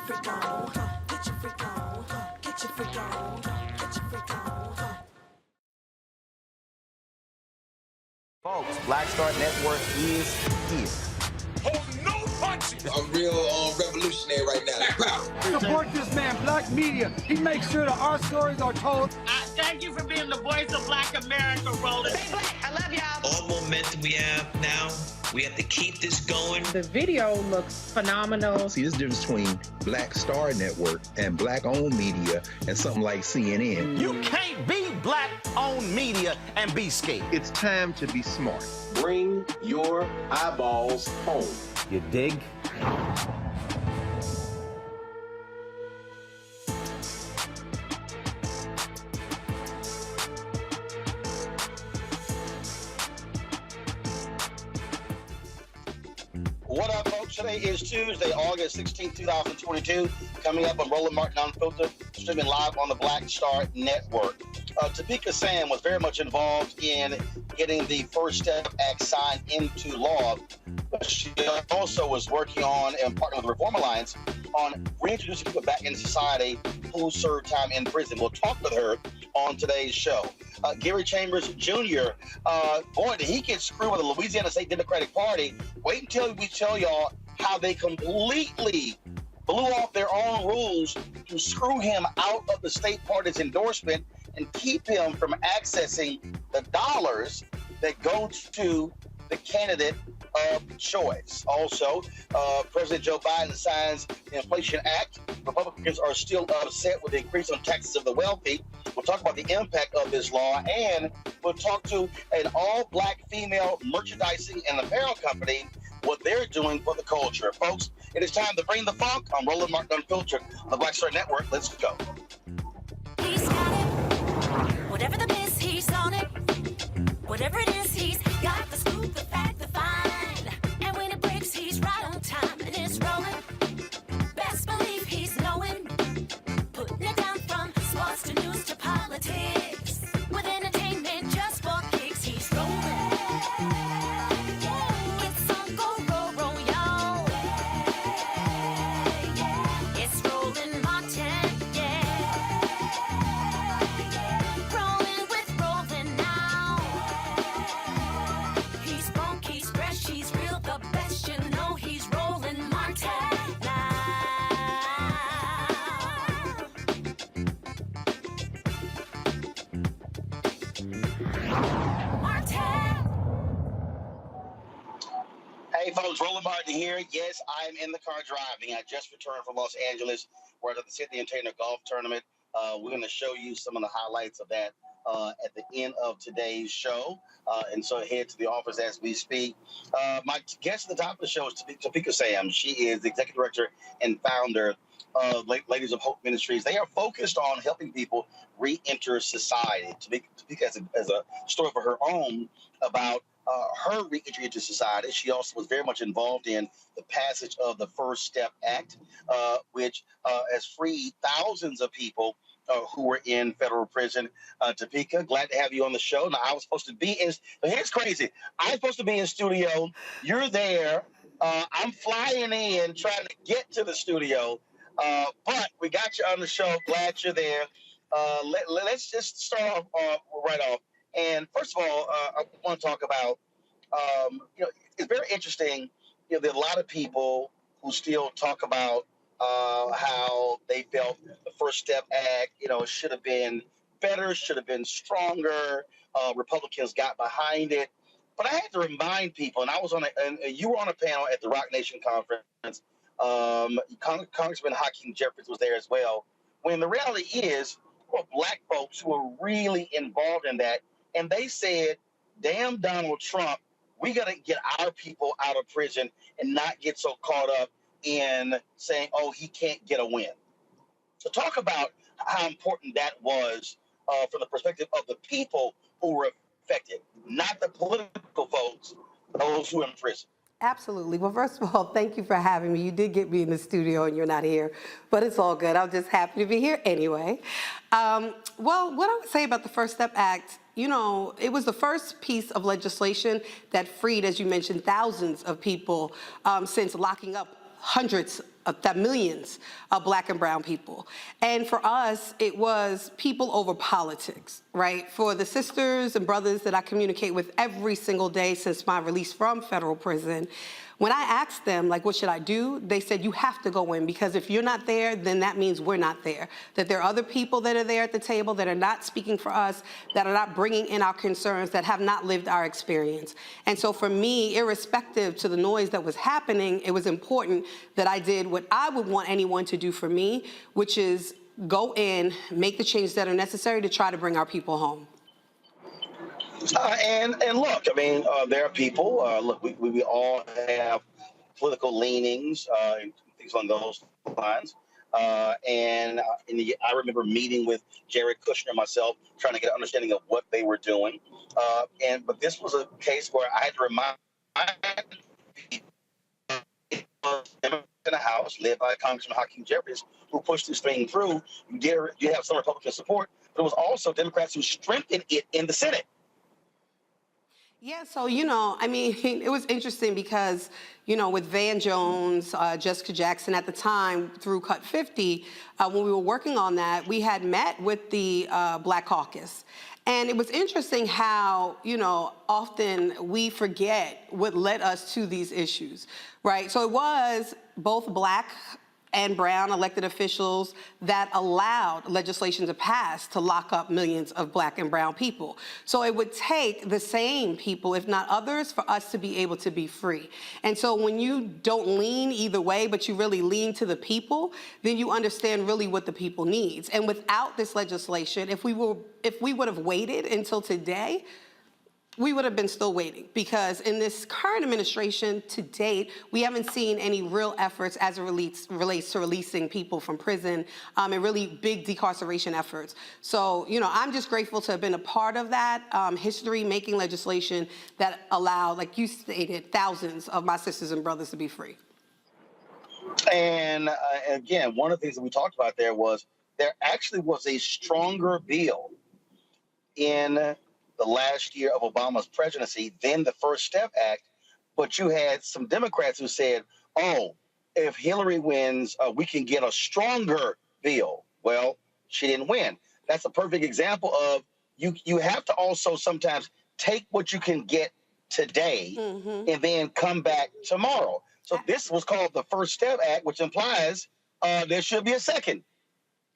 your freak on, get your freak on, get your freak on, get your freak on. Folks, Black Star Network is here. Oh, no punches! I'm real revolutionary right now. Support this man, Black Media. He makes sure that our stories are told. Thank you for being the voice of Black America, Roland. Stay black. I love y'all. All momentum we have now, we have to keep this going. The video looks phenomenal. See, this difference between Black Star Network and Black-owned media and something like CNN. You can't be Black-owned media and be scared. It's time to be smart. Bring your eyeballs home. You dig? What up, folks? Today is Tuesday, August 16, 2022. Coming up on Roland Unfiltered, streaming live on the Black Star Network. Topeka Sam was very much involved in getting the First Step Act signed into law. But she also was working on and partnering with the Reform Alliance on reintroducing people back into society who served time in prison. We'll talk with her on today's show. Gary Chambers Jr., boy, did he get screwed with the Louisiana State Democratic Party. Wait until we tell y'all how they completely blew off their own rules to screw him out of the state party's endorsement and keep him from accessing the dollars that go to the candidate of choice. Also, President Joe Biden signs the Inflation Act. Republicans are still upset with the increase on taxes of the wealthy. We'll talk about the impact of this law, and we'll talk to an all-black female merchandising and apparel company, what they're doing for the culture. Folks, it is time to bring the funk on Roland Martin Unfiltered on the Black Star Network. Let's go. He's got it. Whatever the miss, he's on it. Whatever it is, he's got the scoop, the fact, the find. And when it breaks, he's right on time and it's rolling. Best believe he's knowing. Putting it down from sports to news to politics. With entertainment just for kicks, he's rolling. It's on go, roll, roll, y'all. It's Roland Martin, yeah. Rolling with Roland now. He's funk, he's fresh, he's real, the best, you know he's Roland Martin now. Martin. Hey, folks, Roland Martin here. Yes, I am in the car driving. I just returned from Los Angeles. We're at the Sydney Entertainer Golf Tournament. We're going to show you some of the highlights of that at the end of today's show. And so head to the office as we speak. My guest at the top of the show is Topeka Sam. She is the executive director and founder of Ladies of Hope Ministries. They are focused on helping people re-enter society. Topeka has a story for her own about her re-entry into society. She also was very much involved in the passage of the First Step Act, which has freed thousands of people who were in federal prison. Topeka, glad to have you on the show. Now, I was supposed to be in, but here's crazy. I'm supposed to be in studio. You're there. I'm flying in, trying to get to the studio. But we got you on the show. Glad you're there. Let's just start off right off. And first of all, I want to talk about, it's very interesting. There are a lot of people who still talk about how they felt the First Step Act, should have been better, should have been stronger. Republicans got behind it. But I had to remind people, and I was on you were on a panel at the Rock Nation conference. Congressman Hakeem Jeffries was there as well. When the reality is, well, black folks who were really involved in that, and they said, damn Donald Trump, we got to get our people out of prison and not get so caught up in saying, oh, he can't get a win. So talk about how important that was from the perspective of the people who were affected, not the political folks, those who are in prison. Absolutely. Well, first of all, thank you for having me. You did get me in the studio and you're not here, but it's all good. I'm just happy to be here anyway. Well, what I would say about the First Step Act, it was the first piece of legislation that freed, as you mentioned, thousands of people since locking up hundreds millions of Black and brown people. And for us, it was people over politics, right? For the sisters and brothers that I communicate with every single day since my release from federal prison, when I asked them, like, what should I do? They said, you have to go in, because if you're not there, then that means we're not there. That there are other people that are there at the table that are not speaking for us, that are not bringing in our concerns, that have not lived our experience. And so for me, irrespective to the noise that was happening, it was important that I did what I would want anyone to do for me, which is go in, make the changes that are necessary to try to bring our people home. And look, I mean, there are people. Look, we all have political leanings and things along those lines. And I remember meeting with Jared Kushner myself, trying to get an understanding of what they were doing. But this was a case where I had to remind people in the House, led by Congressman Hakeem Jeffries, who pushed this thing through. You have some Republican support, but it was also Democrats who strengthened it in the Senate. Yeah, so, I mean, it was interesting because, with Van Jones, Jessica Jackson at the time through Cut 50, when we were working on that, we had met with the Black Caucus. And it was interesting how, often we forget what led us to these issues, right? So it was both Black and brown elected officials that allowed legislation to pass to lock up millions of Black and brown people. So it would take the same people, if not others, for us to be able to be free. And so when you don't lean either way, but you really lean to the people, then you understand really what the people needs. And without this legislation, if we would have waited until today, we would have been still waiting, because in this current administration to date, we haven't seen any real efforts as it relates to releasing people from prison and really big decarceration efforts. So, I'm just grateful to have been a part of that history, making legislation that allowed, like you stated, thousands of my sisters and brothers to be free. And again, one of the things that we talked about there actually was a stronger bill in the last year of Obama's presidency than the First Step Act, but you had some Democrats who said, oh, if Hillary wins, we can get a stronger bill. Well, she didn't win. That's a perfect example of you have to also sometimes take what you can get today and then come back tomorrow. So this was called the First Step Act, which implies there should be a second.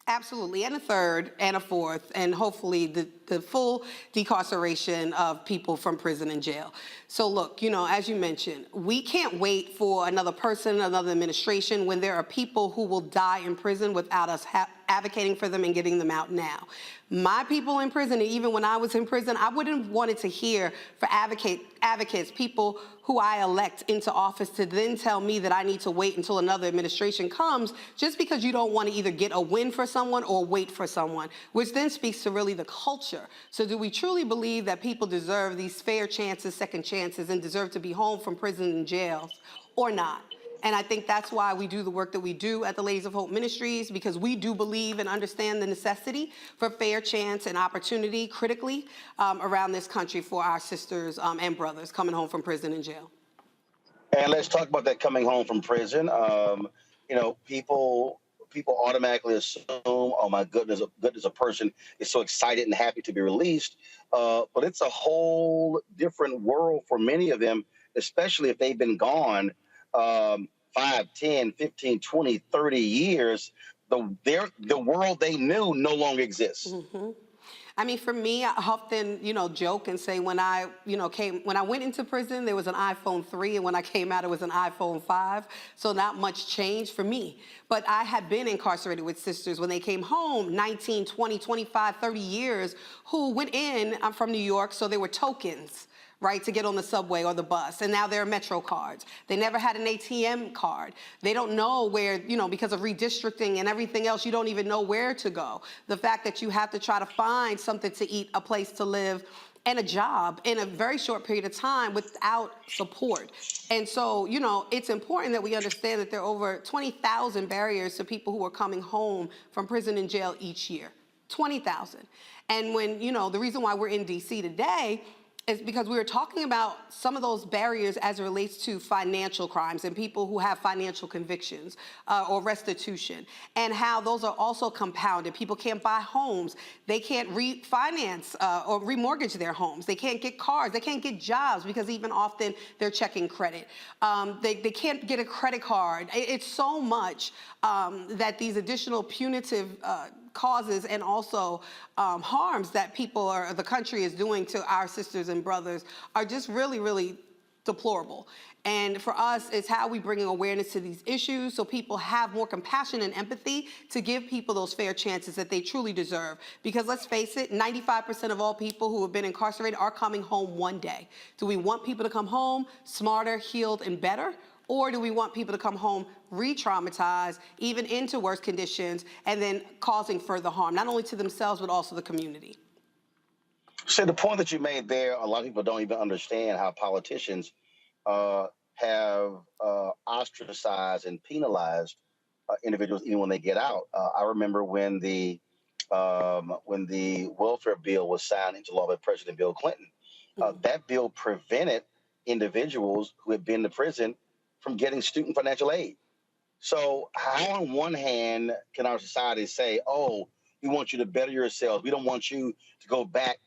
Absolutely, and a third, and a fourth, and hopefully the full decarceration of people from prison and jail. So look, as you mentioned, we can't wait for another person, another administration, when there are people who will die in prison without us advocating for them and getting them out now. My people in prison, and even when I was in prison, I wouldn't have wanted to hear for advocates, people who I elect into office, to then tell me that I need to wait until another administration comes, just because you don't want to either get a win for someone or wait for someone, which then speaks to really the culture. So do we truly believe that people deserve these fair chances, second chances, and deserve to be home from prison and jails, or not? And I think that's why we do the work that we do at the Ladies of Hope Ministries, because we do believe and understand the necessity for fair chance and opportunity critically around this country for our sisters and brothers coming home from prison and jail. And let's talk about that coming home from prison. People automatically assume, oh my goodness, a person is so excited and happy to be released. But it's a whole different world for many of them, especially if they've been gone 5, 10, 15, 20, 30 years. The world they knew no longer exists. I mean, for me, I often, joke and say when I went into prison, there was an iPhone 3, and when I came out, it was an iPhone 5. So not much changed for me. But I had been incarcerated with sisters when they came home 19, 20, 25, 30 years, who went in. I'm from New York, so they were tokens, right, to get on the subway or the bus. And now there are Metro cards. They never had an ATM card. They don't know where, because of redistricting and everything else, you don't even know where to go. The fact that you have to try to find something to eat, a place to live, and a job in a very short period of time without support. And so, it's important that we understand that there are over 20,000 barriers to people who are coming home from prison and jail each year. 20,000. And when, the reason why we're in D.C. today is because we were talking about some of those barriers as it relates to financial crimes and people who have financial convictions or restitution, and how those are also compounded. People can't buy homes. They can't refinance or remortgage their homes. They can't get cars. They can't get jobs because even often they're checking credit. They can't get a credit card. It's so much that these additional punitive causes and also harms that people or the country is doing to our sisters and brothers are just really, really deplorable. And for us, it's how we bring awareness to these issues so people have more compassion and empathy to give people those fair chances that they truly deserve. Because let's face it, 95% of all people who have been incarcerated are coming home one day. Do we want people to come home smarter, healed, and better? Or do we want people to come home re-traumatized, even into worse conditions, and then causing further harm, not only to themselves, but also the community? So the point that you made there, a lot of people don't even understand how politicians have ostracized and penalized individuals even when they get out. I remember when the welfare bill was signed into law by President Bill Clinton. That bill prevented individuals who had been to prison from getting student financial aid. So how on one hand can our society say, oh, we want you to better yourselves. We don't want you to go back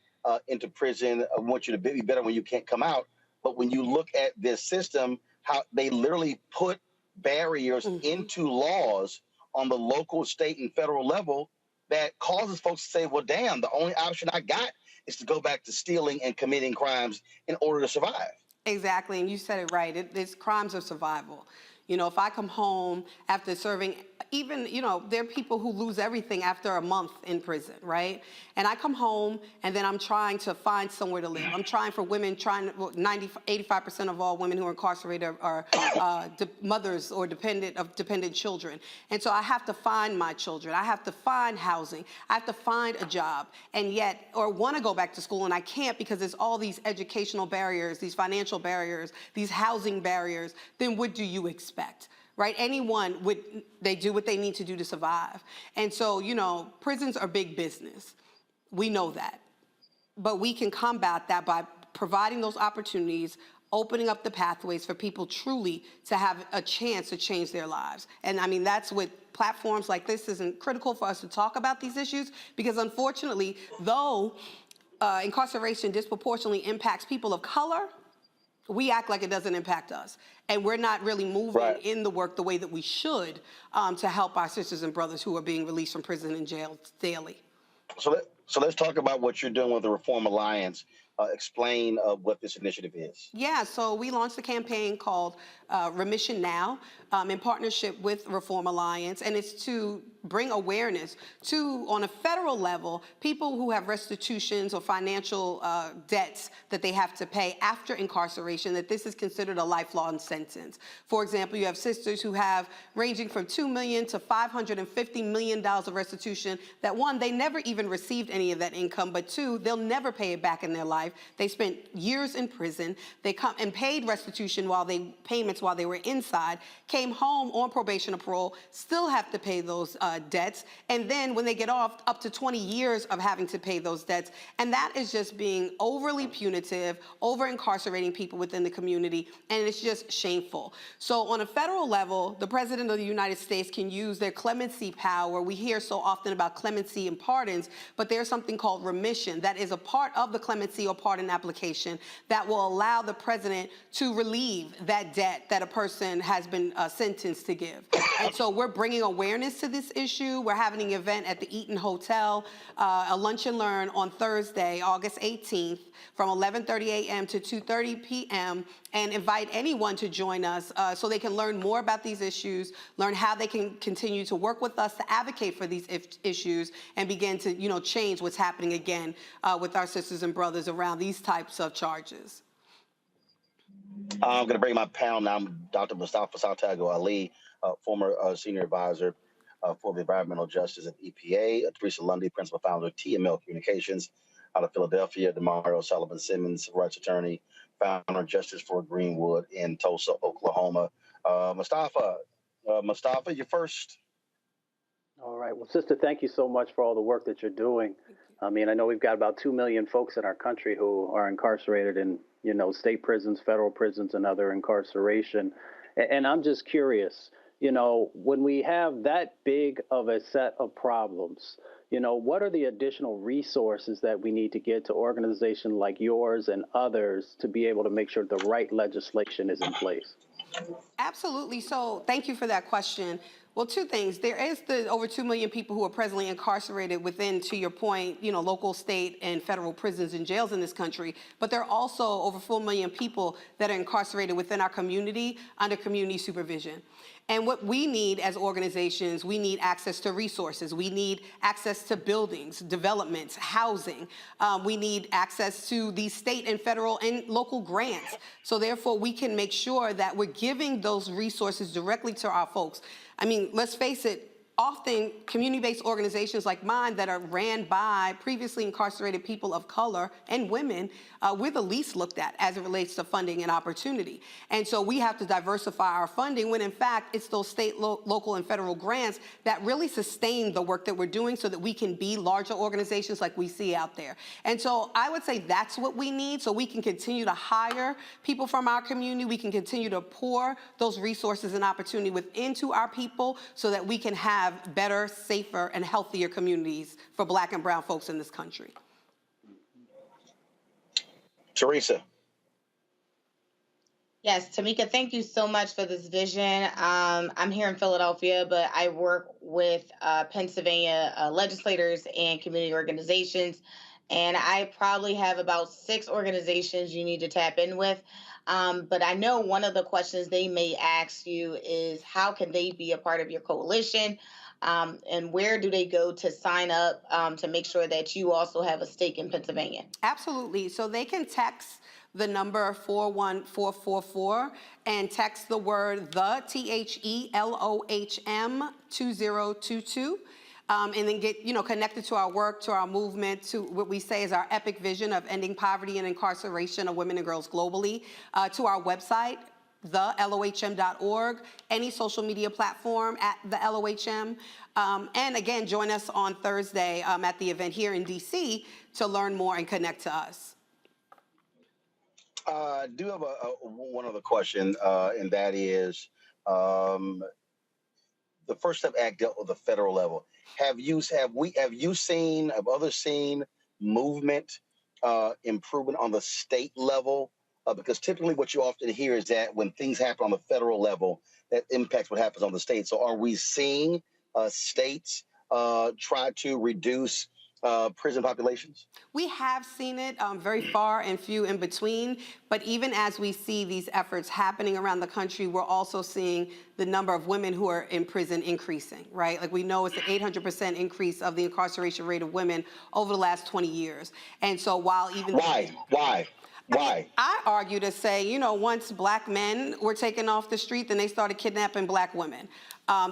into prison. We want you to be better when you can't come out. But when you look at this system, how they literally put barriers into laws on the local, state, and federal level that causes folks to say, well, damn, the only option I got is to go back to stealing and committing crimes in order to survive. Exactly, and you said it right. It's crimes of survival. You know, if I come home after serving, even, you know, there are people who lose everything after a month in prison, right? And I come home and then I'm trying to find somewhere to live. I'm trying for women, 85% of all women who are incarcerated are mothers or dependent children. And so I have to find my children. I have to find housing. I have to find a job. And yet, or want to go back to school and I can't because there's all these educational barriers, these financial barriers, these housing barriers. Then what do you expect? Right? Anyone they do what they need to do to survive. And so, you know, prisons are big business. We know that. But we can combat that by providing those opportunities, opening up the pathways for people truly to have a chance to change their lives. And I mean, that's what platforms like this isn't critical for us to talk about these issues, because unfortunately, though incarceration disproportionately impacts people of color, we act like it doesn't impact us. And we're not really moving in the work the way that we should to help our sisters and brothers who are being released from prison and jail daily. So let's talk about what you're doing with the Reform Alliance. Explain what this initiative is. Yeah, so we launched a campaign called Remission Now in partnership with Reform Alliance, and it's to bring awareness to, on a federal level, people who have restitutions or financial debts that they have to pay after incarceration, that this is considered a lifelong sentence. For example, you have sisters who have ranging from $2 million to $550 million of restitution that, one, they never even received any of that income, but two, they'll never pay it back in their life. They spent years in prison. They come and paid restitution payments while they were inside, came home on probation or parole, still have to pay those debts. And then when they get off, up to 20 years of having to pay those debts. And that is just being overly punitive, over incarcerating people within the community. And it's just shameful. So on a federal level, the President of the United States can use their clemency power. We hear so often about clemency and pardons, but there's something called remission that is a part of the clemency or pardon application that will allow the president to relieve that debt that a person has been sentenced to give. And so we're bringing awareness to this issue. We're having an event at the Eaton Hotel, a lunch and learn on Thursday, August 18th, from 11:30 a.m. to 2:30 p.m. and invite anyone to join us so they can learn more about these issues, learn how they can continue to work with us to advocate for these issues and begin to, you know, change what's happening again with our sisters and brothers around these types of charges. I'm going to bring my panel now. I'm Dr. Mustafa Saltago Ali, former senior advisor for the environmental justice at EPA, Teresa Lundy, principal founder of TML Communications out of Philadelphia, Demario Sullivan Simmons, civil rights attorney, founder of Justice for Greenwood in Tulsa, Oklahoma. Mustafa, you're first. All right. Well, sister, thank you so much for all the work that you're doing. I mean, I know we've got about 2 million folks in our country who are incarcerated in, state prisons, federal prisons, and other incarceration. And I'm just curious, when we have that big of a set of problems, what are the additional resources that we need to get to organizations like yours and others to be able to make sure the right legislation is in place? Absolutely. So thank you for that question. Well, two things. There is the over 2 million people who are presently incarcerated within, to your point, local, state, and federal prisons and jails in this country. But there are also over 4 million people that are incarcerated within our community under community supervision. And what we need as organizations, we need access to resources. We need access to buildings, developments, housing. We need access to these state and federal and local grants. So therefore, we can make sure that we're giving those resources directly to our folks. I mean, let's face it, often community-based organizations like mine that are ran by previously incarcerated people of color and women, we're the least looked at as it relates to funding and opportunity. And so we have to diversify our funding when in fact it's those state, local, and federal grants that really sustain the work that we're doing so that we can be larger organizations like we see out there. And so I would say that's what we need so we can continue to hire people from our community. We can continue to pour those resources and opportunity into our people so that we can have better, safer, and healthier communities for Black and brown folks in this country. Teresa. Yes, Tamika, thank you so much for this vision. I'm here in Philadelphia, but I work with Pennsylvania legislators and community organizations, and I probably have about 6 organizations you need to tap in with. But I know one of the questions they may ask you is how can they be a part of your coalition? And where do they go to sign up to make sure that you also have a stake in Pennsylvania? Absolutely. So they can text the number 41444 and text the word the, THELOHM 2022. And then get connected to our work, to our movement, to what we say is our epic vision of ending poverty and incarceration of women and girls globally, to our website, thelohm.org, any social media platform at the LOHM. And again, join us on Thursday at the event here in DC to learn more and connect to us. I do have one other question, and that is the First Step Act dealt with the federal level. Have others seen movement, improvement on the state level? Because typically what you often hear is that when things happen on the federal level, that impacts what happens on the state. So are we seeing states try to reduce prison populations? We have seen it very far and few in between, but even as we see these efforts happening around the country, we're also seeing the number of women who are in prison increasing, right? Like we know it's an 800% increase of the incarceration rate of women over the last 20 years. And so while even... Why? I argue to say, once Black men were taken off the street, then they started kidnapping Black women.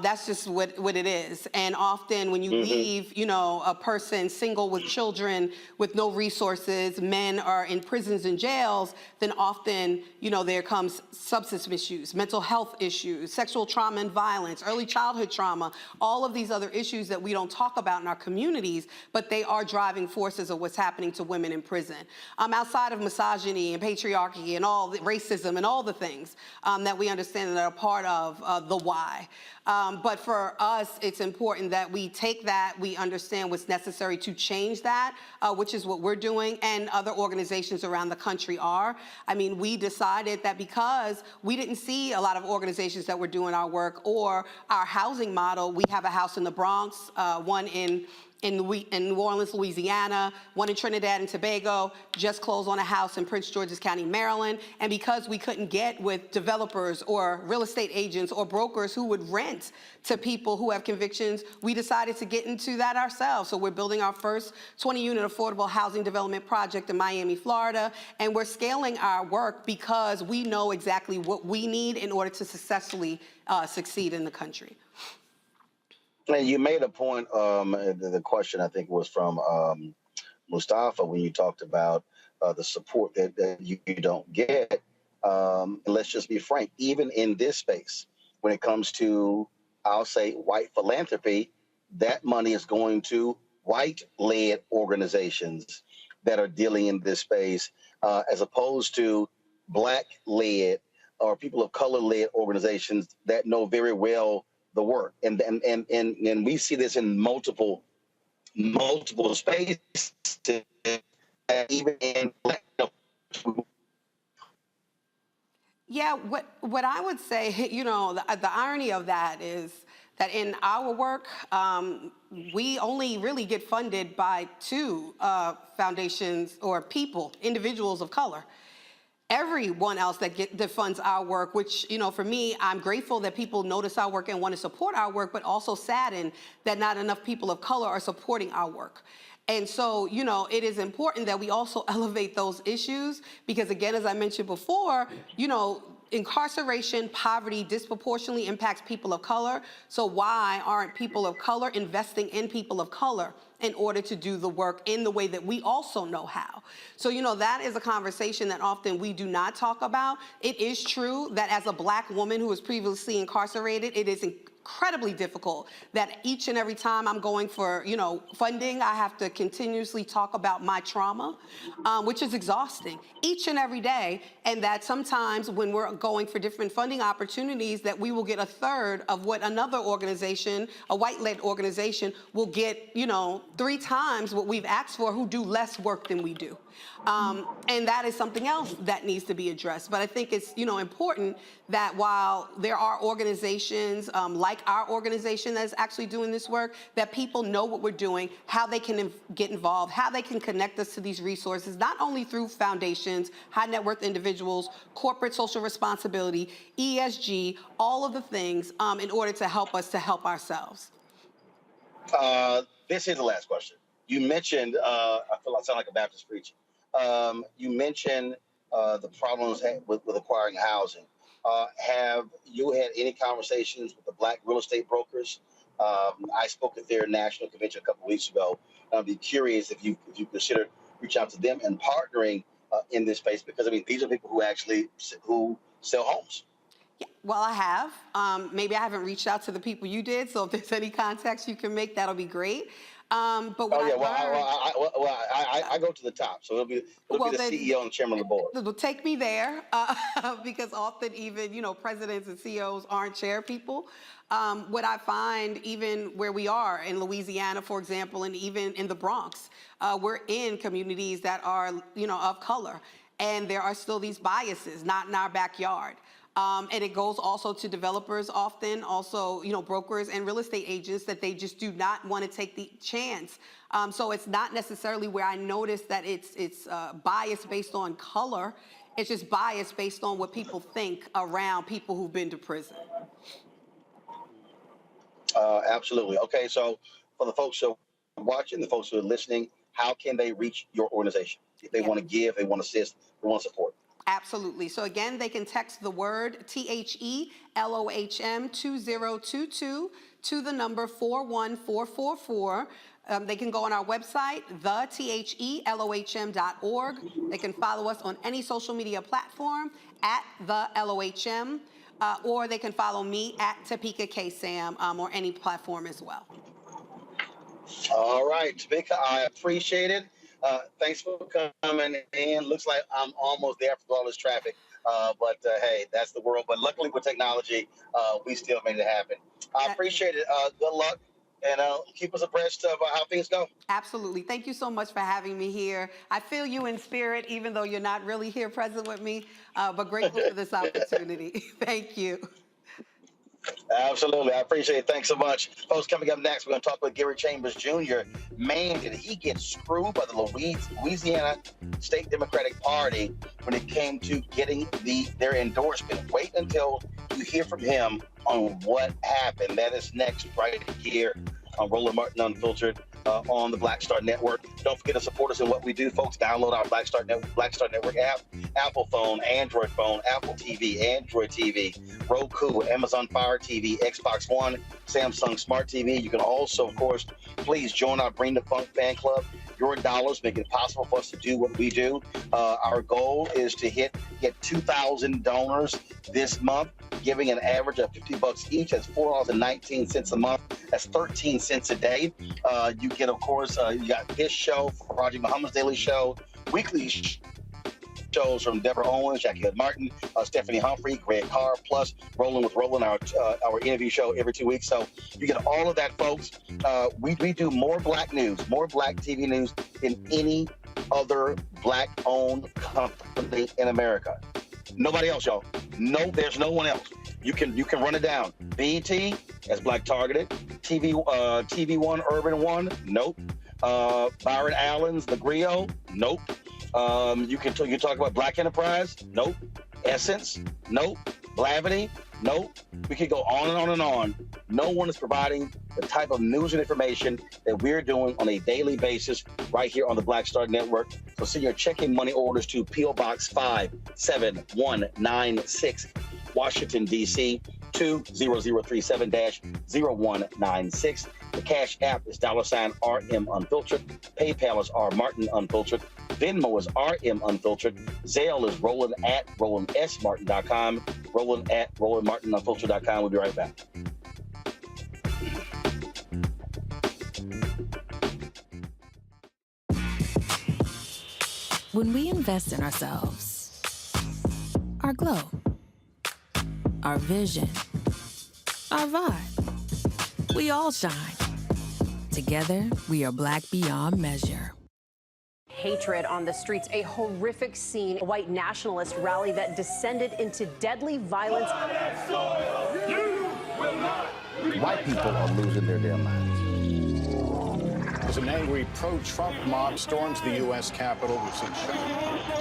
That's just what it is. And often when you leave, a person single with children with no resources, men are in prisons and jails, then often, there comes substance misuse, mental health issues, sexual trauma and violence, early childhood trauma, all of these other issues that we don't talk about in our communities, but they are driving forces of what's happening to women in prison. Outside of misogyny and patriarchy and all the racism and all the things that we understand that are part of the why. But for us, it's important that we take that, we understand what's necessary to change that, which is what we're doing, and other organizations around the country are. I mean, we decided that because we didn't see a lot of organizations that were doing our work or our housing model. We have a house in the Bronx, one in New Orleans, Louisiana, one in Trinidad and Tobago, just closed on a house in Prince George's County, Maryland. And because we couldn't get with developers or real estate agents or brokers who would rent to people who have convictions, we decided to get into that ourselves. So we're building our first 20-unit affordable housing development project in Miami, Florida, and we're scaling our work because we know exactly what we need in order to successfully succeed in the country. And you made a point, the question I think was from Mustafa when you talked about the support that you don't get. Let's just be frank, even in this space, when it comes to, I'll say, white philanthropy, that money is going to white-led organizations that are dealing in this space, as opposed to black-led or people of color-led organizations that know very well the work. And we see this in multiple spaces, even in black. Yeah, what I would say, the irony of that is that in our work, we only really get funded by two foundations or people, individuals of color. Everyone else that funds our work, which, for me, I'm grateful that people notice our work and want to support our work, but also saddened that not enough people of color are supporting our work. And so, it is important that we also elevate those issues because, again, as I mentioned before, incarceration, poverty disproportionately impacts people of color. So why aren't people of color investing in people of color in order to do the work in the way that we also know how? So, that is a conversation that often we do not talk about. It is true that as a Black woman who was previously incarcerated, it is incredibly difficult that each and every time I'm going for, funding, I have to continuously talk about my trauma, which is exhausting each and every day. And that sometimes when we're going for different funding opportunities, that we will get a third of what another organization, a white-led organization, will get, 3 times what we've asked for, who do less work than we do. And that is something else that needs to be addressed. But I think it's, important that while there are organizations like our organization that is actually doing this work, that people know what we're doing, how they can get involved, how they can connect us to these resources, not only through foundations, high net worth individuals, corporate social responsibility, ESG, all of the things in order to help us to help ourselves. This is the last question. You mentioned, I feel I sound like a Baptist preacher. You mentioned the problems with acquiring housing. Have you had any conversations with the Black real estate brokers? I spoke at their national convention a couple of weeks ago. I'd be curious if you consider reaching out to them and partnering in this space, because these are people who sell homes. Yeah, well, I have. Maybe I haven't reached out to the people you did, so if there's any contacts you can make, that'll be great. But what I go to the top, so it'll be the CEO and chairman of the board. It'll take me there because often even presidents and CEOs aren't chair people. What I find, even where we are in Louisiana, for example, and even in the Bronx, we're in communities that are of color, and there are still these biases, not in our backyard. And it goes also to developers, often also, brokers and real estate agents, that they just do not want to take the chance. So it's not necessarily where I notice that it's bias based on color. It's just bias based on what people think around people who've been to prison. Absolutely. Okay, so for the folks who are watching, the folks who are listening, how can they reach your organization? If they want to give, they want to assist, they want to support. Absolutely. So again, they can text the word THELOHM 2022 to the number 41444. They can go on our website, thethelohm.org. They can follow us on any social media platform at the LOHM, or they can follow me at Topeka K. Sam or any platform as well. All right, Topeka, I appreciate it. Thanks for coming in. Looks like I'm almost there after all this traffic, but hey, that's the world. But luckily with technology, we still made it happen. I appreciate it. Good luck, and keep us abreast of how things go. Absolutely. Thank you so much for having me here. I feel you in spirit, even though you're not really here present with me, but grateful for this opportunity. Thank you. Absolutely. I appreciate it. Thanks so much. Folks, coming up next, we're going to talk with Gary Chambers Jr. Man, did he get screwed by the Louisiana State Democratic Party when it came to getting their endorsement. Wait until you hear from him on what happened. That is next right here on Roland Martin Unfiltered on the Black Star Network. Don't forget to support us in what we do, folks. Download our Black Star Network app, Apple phone, Android phone, Apple TV, Android TV, Roku, Amazon Fire TV, Xbox One, Samsung Smart TV. You can also, of course, please join our Bring the Funk fan club. Your dollars make it possible for us to do what we do. Our goal is to get 2,000 donors this month. giving an average of $50 each. That's $4.19 a month. That's 13 cents a day. You get, of course, you got this show, Raji Muhammad's Daily Show, weekly shows from Deborah Owens, Jackie Hood Martin, Stephanie Humphrey, Greg Carr, plus Roland with Roland, our interview show every 2 weeks. So you get all of that, folks. We do more Black news, more Black TV news than any other Black-owned company in America. Nobody else, y'all. No, there's no one else. You can run it down. BET, that's Black targeted. TV One, Urban One, nope. Byron Allen's The Griot, nope. You can talk about Black Enterprise, nope. Essence, nope. Blavity, nope. We could go on and on and on. No one is providing the type of news and information that we're doing on a daily basis right here on the Black Star Network. So send your checking money orders to P.O. Box 57196, Washington, D.C. 20037-0196. The Cash App is $RM Unfiltered. PayPal is R Martin Unfiltered. Venmo is RM Unfiltered. Zelle is Roland at RolandSMartin.com. Roland at RolandMartinUnfiltered.com. We'll be right back. When we invest in ourselves, our glow, our vision, our vibe, we all shine. Together, we are Black beyond measure. Hatred on the streets, a horrific scene, a white nationalist rally that descended into deadly violence. White people are losing their damn minds. As an angry pro-Trump mob storms the U.S. Capitol, we've seen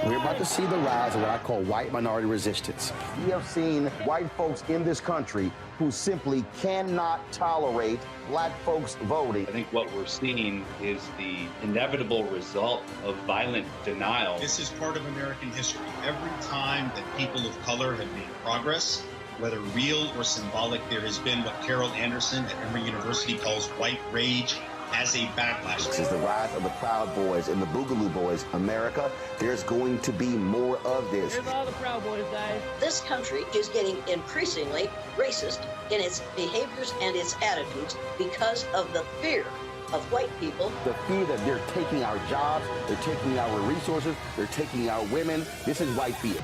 We're about to see the rise of what I call white minority resistance. We have seen white folks in this country who simply cannot tolerate Black folks voting. I think what we're seeing is the inevitable result of violent denial. This is part of American history. Every time that people of color have made progress, whether real or symbolic, there has been what Carol Anderson at Emory University calls white rage as a backlash. This is the rise of the Proud Boys and the Boogaloo Boys. America, there's going to be more of this. Here's all the Proud Boys, guys. This country is getting increasingly racist in its behaviors and its attitudes because of the fear of white people. The fear that they're taking our jobs, they're taking our resources, they're taking our women. This is white fear.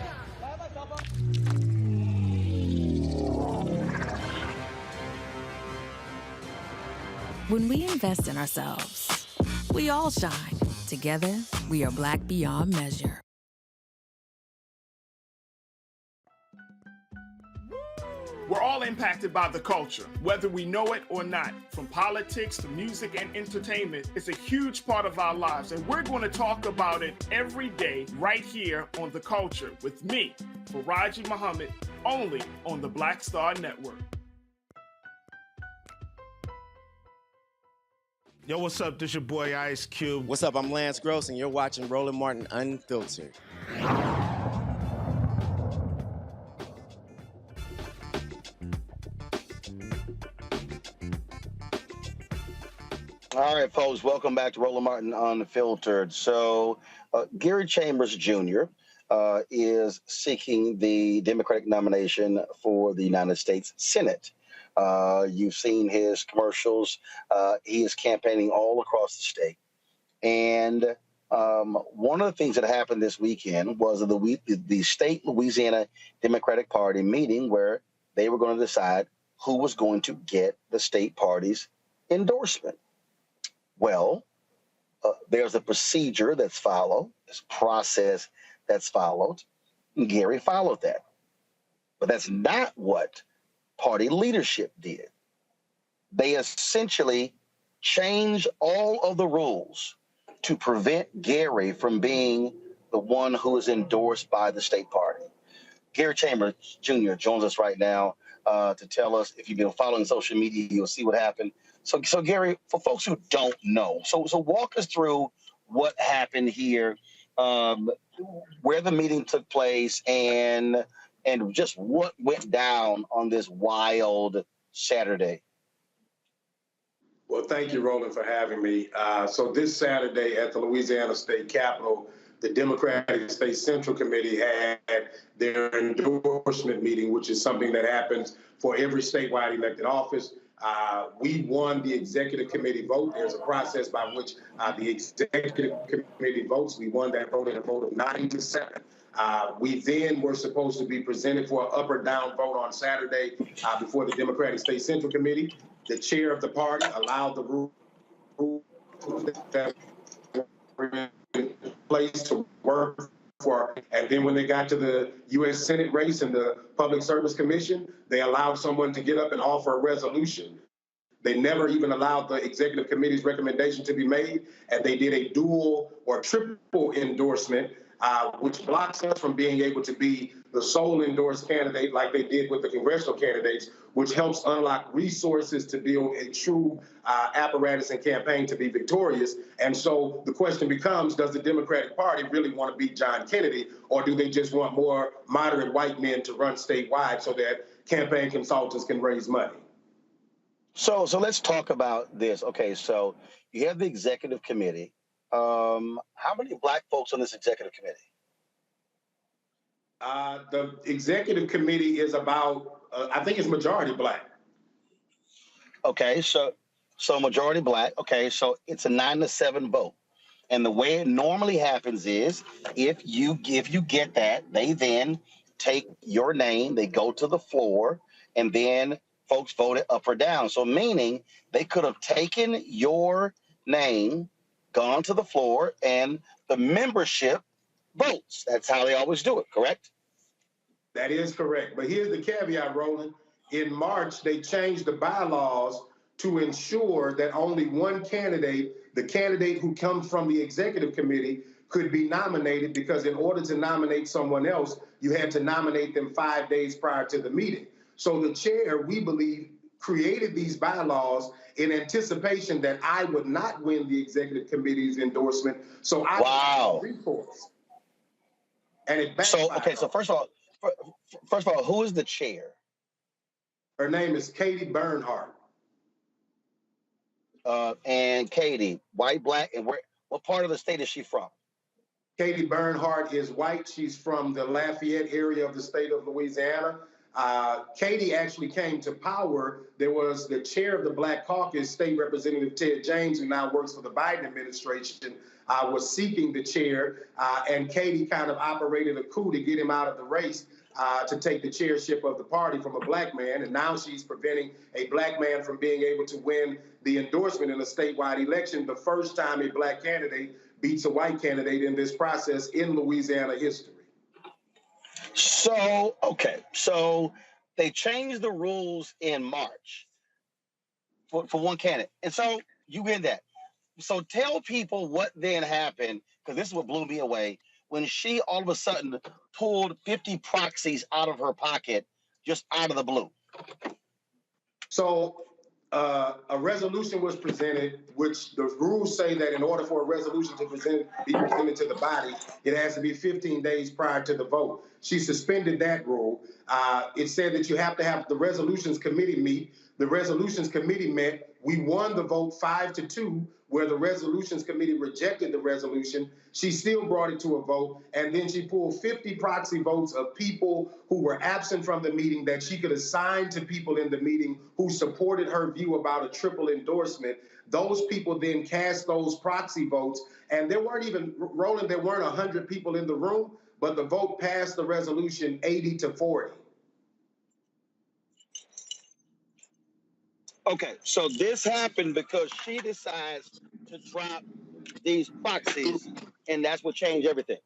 When we invest in ourselves, we all shine. Together, we are Black beyond measure. We're all impacted by the culture, whether we know it or not. From politics to music and entertainment, it's a huge part of our lives, and we're going to talk about it every day right here on The Culture with me, Faraji Muhammad, only on the Black Star Network. Yo, what's up? This your boy Ice Cube. What's up? I'm Lance Gross, and you're watching Roland Martin Unfiltered. All right, folks, welcome back to Roland Martin Unfiltered. So, Gary Chambers Jr. Is seeking the Democratic nomination for the United States Senate. You've seen his commercials. He is campaigning all across the state. And one of the things that happened this weekend was the state Louisiana Democratic Party meeting where they were going to decide who was going to get the state party's endorsement. Well, there's a procedure that's followed, this process that's followed. And Gary followed that. But that's not what party leadership did. They essentially changed all of the rules to prevent Gary from being the one who is endorsed by the state party. Gary Chambers Jr. joins us right now to tell us, if you've been following social media, you'll see what happened. So Gary, for folks who don't know, so walk us through what happened here, where the meeting took place, and just what went down on this wild Saturday. Well, thank you, Roland, for having me. So this Saturday at the Louisiana State Capitol, the Democratic State Central Committee had their endorsement meeting, which is something that happens for every statewide elected office. We won the executive committee vote. There's a process by which the executive committee votes. We won that vote in a vote of 9-7. We then were supposed to be presented for an up or down vote on Saturday before the Democratic State Central Committee. The chair of the party allowed the rules that were in place to work for, and then when they got to the U.S. Senate race and the Public Service Commission, they allowed someone to get up and offer a resolution. They never even allowed the executive committee's recommendation to be made, and they did a dual or triple endorsement, which blocks us from being able to be the sole endorsed candidate like they did with the congressional candidates, which helps unlock resources to build a true apparatus and campaign to be victorious. And so the question becomes, does the Democratic Party really want to beat John Kennedy, or do they just want more moderate white men to run statewide so that campaign consultants can raise money? So let's talk about this. Okay, so you have the executive committee. How many black folks on this executive committee? The executive committee is about, I think it's majority black. Okay, so majority black. Okay, so it's a 9-7 vote. And the way it normally happens is if you get that, they then take your name, they go to the floor, and then folks vote it up or down. So meaning they could have taken your name, gone to the floor, and the membership votes. That's how they always do it, correct? That is correct. But here's the caveat, Roland. In March, they changed the bylaws to ensure that only one candidate, the candidate who comes from the executive committee, could be nominated, because in order to nominate someone else, you had to nominate them 5 days prior to the meeting. So the chair, we believe, created these bylaws in anticipation that I would not win the executive committee's endorsement. So I wow. recourse. And it backfired. So okay, so first of all, who is the chair? Her name is Katie Bernhardt. And Katie, white, black, and what part of the state is she from? Katie Bernhardt is white. She's from the Lafayette area of the state of Louisiana. Katie actually came to power. There was the chair of the Black Caucus, State Representative Ted James, who now works for the Biden administration, was seeking the chair, and Katie kind of operated a coup to get him out of the race to take the chairship of the party from a black man, and now she's preventing a black man from being able to win the endorsement in a statewide election, the first time a black candidate beats a white candidate in this process in Louisiana history. So, okay, so they changed the rules in March for one candidate. And so you win that. So tell people what then happened, because this is what blew me away, when she all of a sudden pulled 50 proxies out of her pocket, just out of the blue. So a resolution was presented, which the rules say that in order for a resolution to be presented to the body, it has to be 15 days prior to the vote. She suspended that rule. It said that you have to have the resolutions committee meet. The resolutions committee met. We won the vote 5-2, where the resolutions committee rejected the resolution. She still brought it to a vote, and then she pulled 50 proxy votes of people who were absent from the meeting that she could assign to people in the meeting who supported her view about a triple endorsement. Those people then cast those proxy votes, and there weren't even, Roland, there weren't 100 people in the room, but the vote passed the resolution 80-40. Okay, so this happened because she decides to drop these proxies, and that's what changed everything.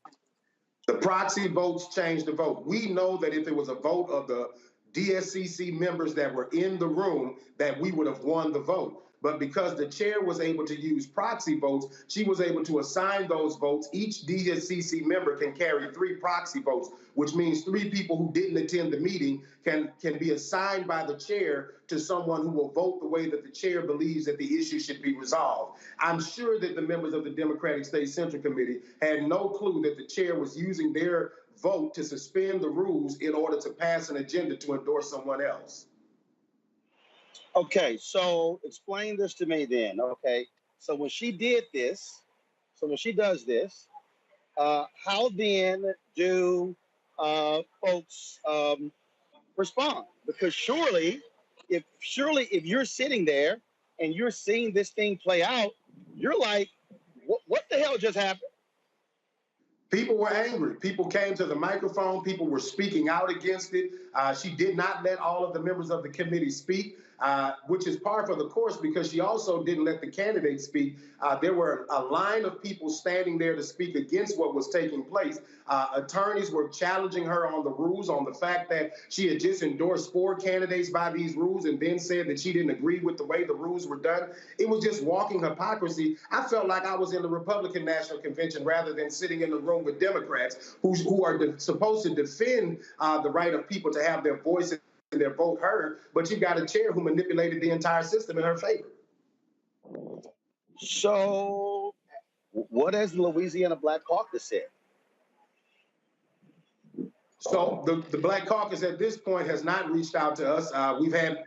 The proxy votes changed the vote. We know that if it was a vote of the DSCC members that were in the room, that we would have won the vote. But because the chair was able to use proxy votes, she was able to assign those votes. Each DSCC member can carry 3 proxy votes, which means 3 people who didn't attend the meeting can be assigned by the chair to someone who will vote the way that the chair believes that the issue should be resolved. I'm sure that the members of the Democratic State Central Committee had no clue that the chair was using their vote to suspend the rules in order to pass an agenda to endorse someone else. Okay, so explain this to me then, okay? So when she did this, when she does this, how then do folks respond? Because surely if you're sitting there and you're seeing this thing play out, you're like, what the hell just happened? People were angry. People came to the microphone. People were speaking out against it. She did not let all of the members of the committee speak, which is par for the course because she also didn't let the candidates speak. There were a line of people standing there to speak against what was taking place. Attorneys were challenging her on the rules, on the fact that she had just endorsed 4 candidates by these rules and then said that she didn't agree with the way the rules were done. It was just walking hypocrisy. I felt like I was in the Republican National Convention rather than sitting in the room with Democrats who are supposed to defend the right of people to have their voice and their vote heard, but you've got a chair who manipulated the entire system in her favor. So what has the Louisiana Black Caucus said? So the Black Caucus at this point has not reached out to us. We've had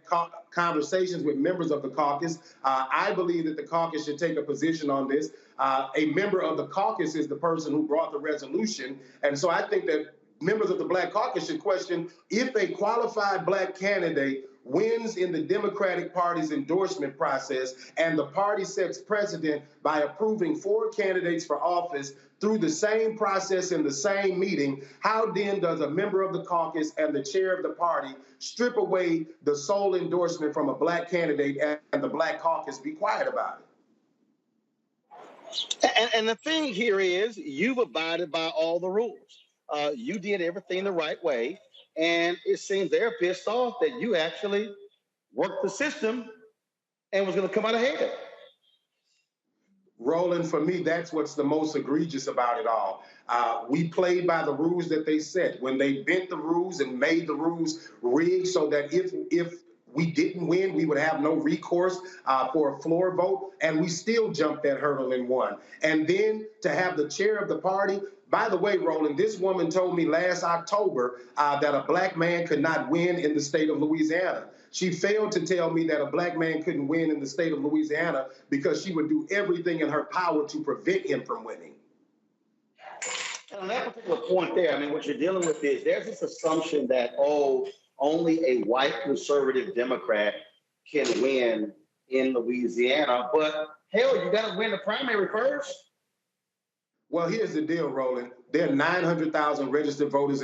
conversations with members of the caucus. I believe that the caucus should take a position on this. A member of the caucus is the person who brought the resolution. And so I think that members of the Black Caucus should question if a qualified Black candidate wins in the Democratic Party's endorsement process and the party sets precedent by approving 4 candidates for office through the same process in the same meeting, how then does a member of the caucus and the chair of the party strip away the sole endorsement from a Black candidate and the Black Caucus be quiet about it? And the thing here is you've abided by all the rules. You did everything the right way. And it seems they're pissed off that you actually worked the system and was going to come out ahead. Roland, for me, that's what's the most egregious about it all. We played by the rules that they set. When they bent the rules and made the rules rigged so that if we didn't win, we would have no recourse for a floor vote, and we still jumped that hurdle and won. And then to have the chair of the party. By the way, Roland, this woman told me last October that a Black man could not win in the state of Louisiana. She failed to tell me that a Black man couldn't win in the state of Louisiana because she would do everything in her power to prevent him from winning. And on that particular point there, I mean, what you're dealing with is there's this assumption that, only a white conservative Democrat can win in Louisiana, but hell, you got to win the primary first. Well, here's the deal, Roland. There are 900,000 registered voters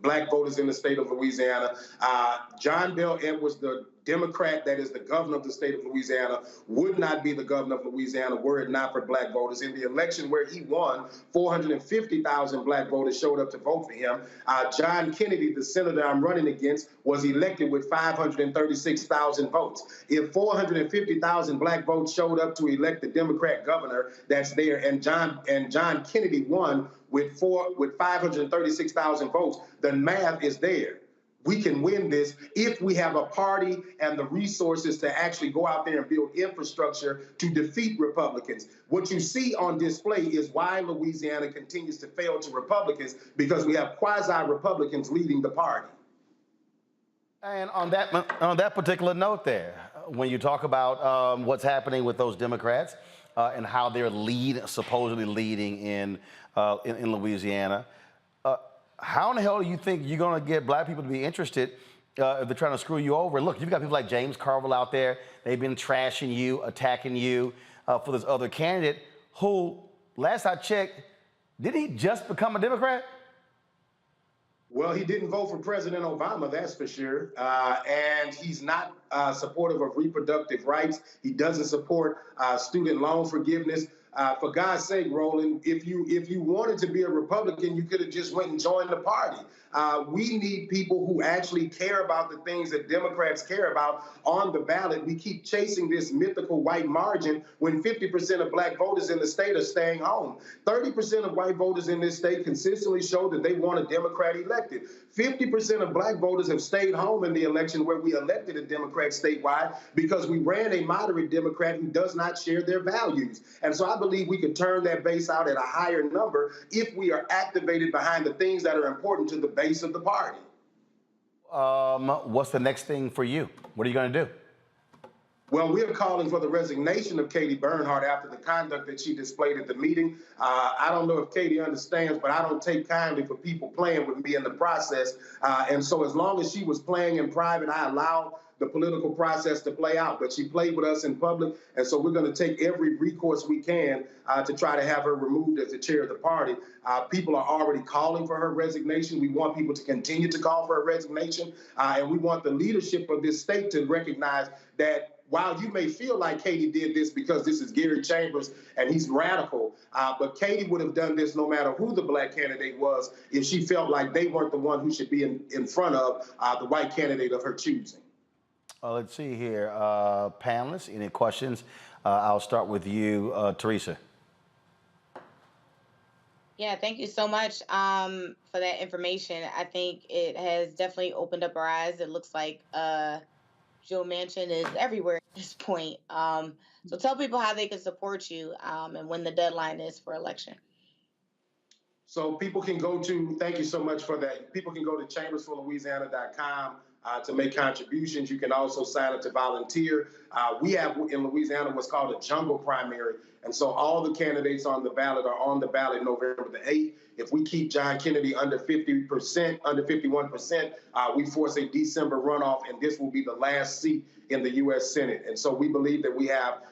Black voters in the state of Louisiana. John Bel Edwards, the Democrat that is the governor of the state of Louisiana, would not be the governor of Louisiana were it not for Black voters. In the election where he won, 450,000 Black voters showed up to vote for him. John Kennedy, the senator I'm running against, was elected with 536,000 votes. If 450,000 Black votes showed up to elect the Democrat governor that's there, and John Kennedy won with 536,000 votes, the math is there. We can win this if we have a party and the resources to actually go out there and build infrastructure to defeat Republicans. What you see on display is why Louisiana continues to fail to Republicans, because we have quasi-Republicans leading the party. And on that particular note there, when you talk about what's happening with those Democrats and how they're supposedly leading in Louisiana, how in the hell do you think you're going to get Black people to be interested if they're trying to screw you over? Look, you've got people like James Carville out there. They've been trashing you, attacking you for this other candidate who, last I checked, didn't he just become a Democrat? Well, he didn't vote for President Obama, that's for sure. And he's not supportive of reproductive rights. He doesn't support student loan forgiveness. For God's sake, Roland, if you wanted to be a Republican, you could have just went and joined the party. We need people who actually care about the things that Democrats care about on the ballot. We keep chasing this mythical white margin when 50% of Black voters in the state are staying home. 30% of white voters in this state consistently show that they want a Democrat elected. 50% of Black voters have stayed home in the election where we elected a Democrat statewide because we ran a moderate Democrat who does not share their values. And so I believe we could turn that base out at a higher number if we are activated behind the things that are important to the base of the party. What's the next thing for you? What are you going to do? Well, we are calling for the resignation of Katie Bernhardt after the conduct that she displayed at the meeting. I don't know if Katie understands, but I don't take kindly for people playing with me in the process. And so as long as she was playing in private, I allow the political process to play out. But she played with us in public, and so we're going to take every recourse we can to try to have her removed as the chair of the party. People are already calling for her resignation. We want people to continue to call for her resignation, and we want the leadership of this state to recognize that while you may feel like Katie did this because this is Gary Chambers and he's radical, but Katie would have done this no matter who the black candidate was if she felt like they weren't the one who should be in front of the white candidate of her choosing. Let's see here. Panelists, any questions? I'll start with you, Teresa. Yeah, thank you so much for that information. I think it has definitely opened up our eyes. It looks like Joe Manchin is everywhere at this point. So tell people how they can support you and when the deadline is for election. So people can go to, thank you so much for that. People can go to chambersforlouisiana.com to make contributions. You can also sign up to volunteer. We have in Louisiana what's called a jungle primary. And so all the candidates on the ballot are on the ballot November the 8th. If we keep John Kennedy under 50%, under 51%, we force a December runoff, and this will be the last seat in the U.S. Senate. And so we believe that we have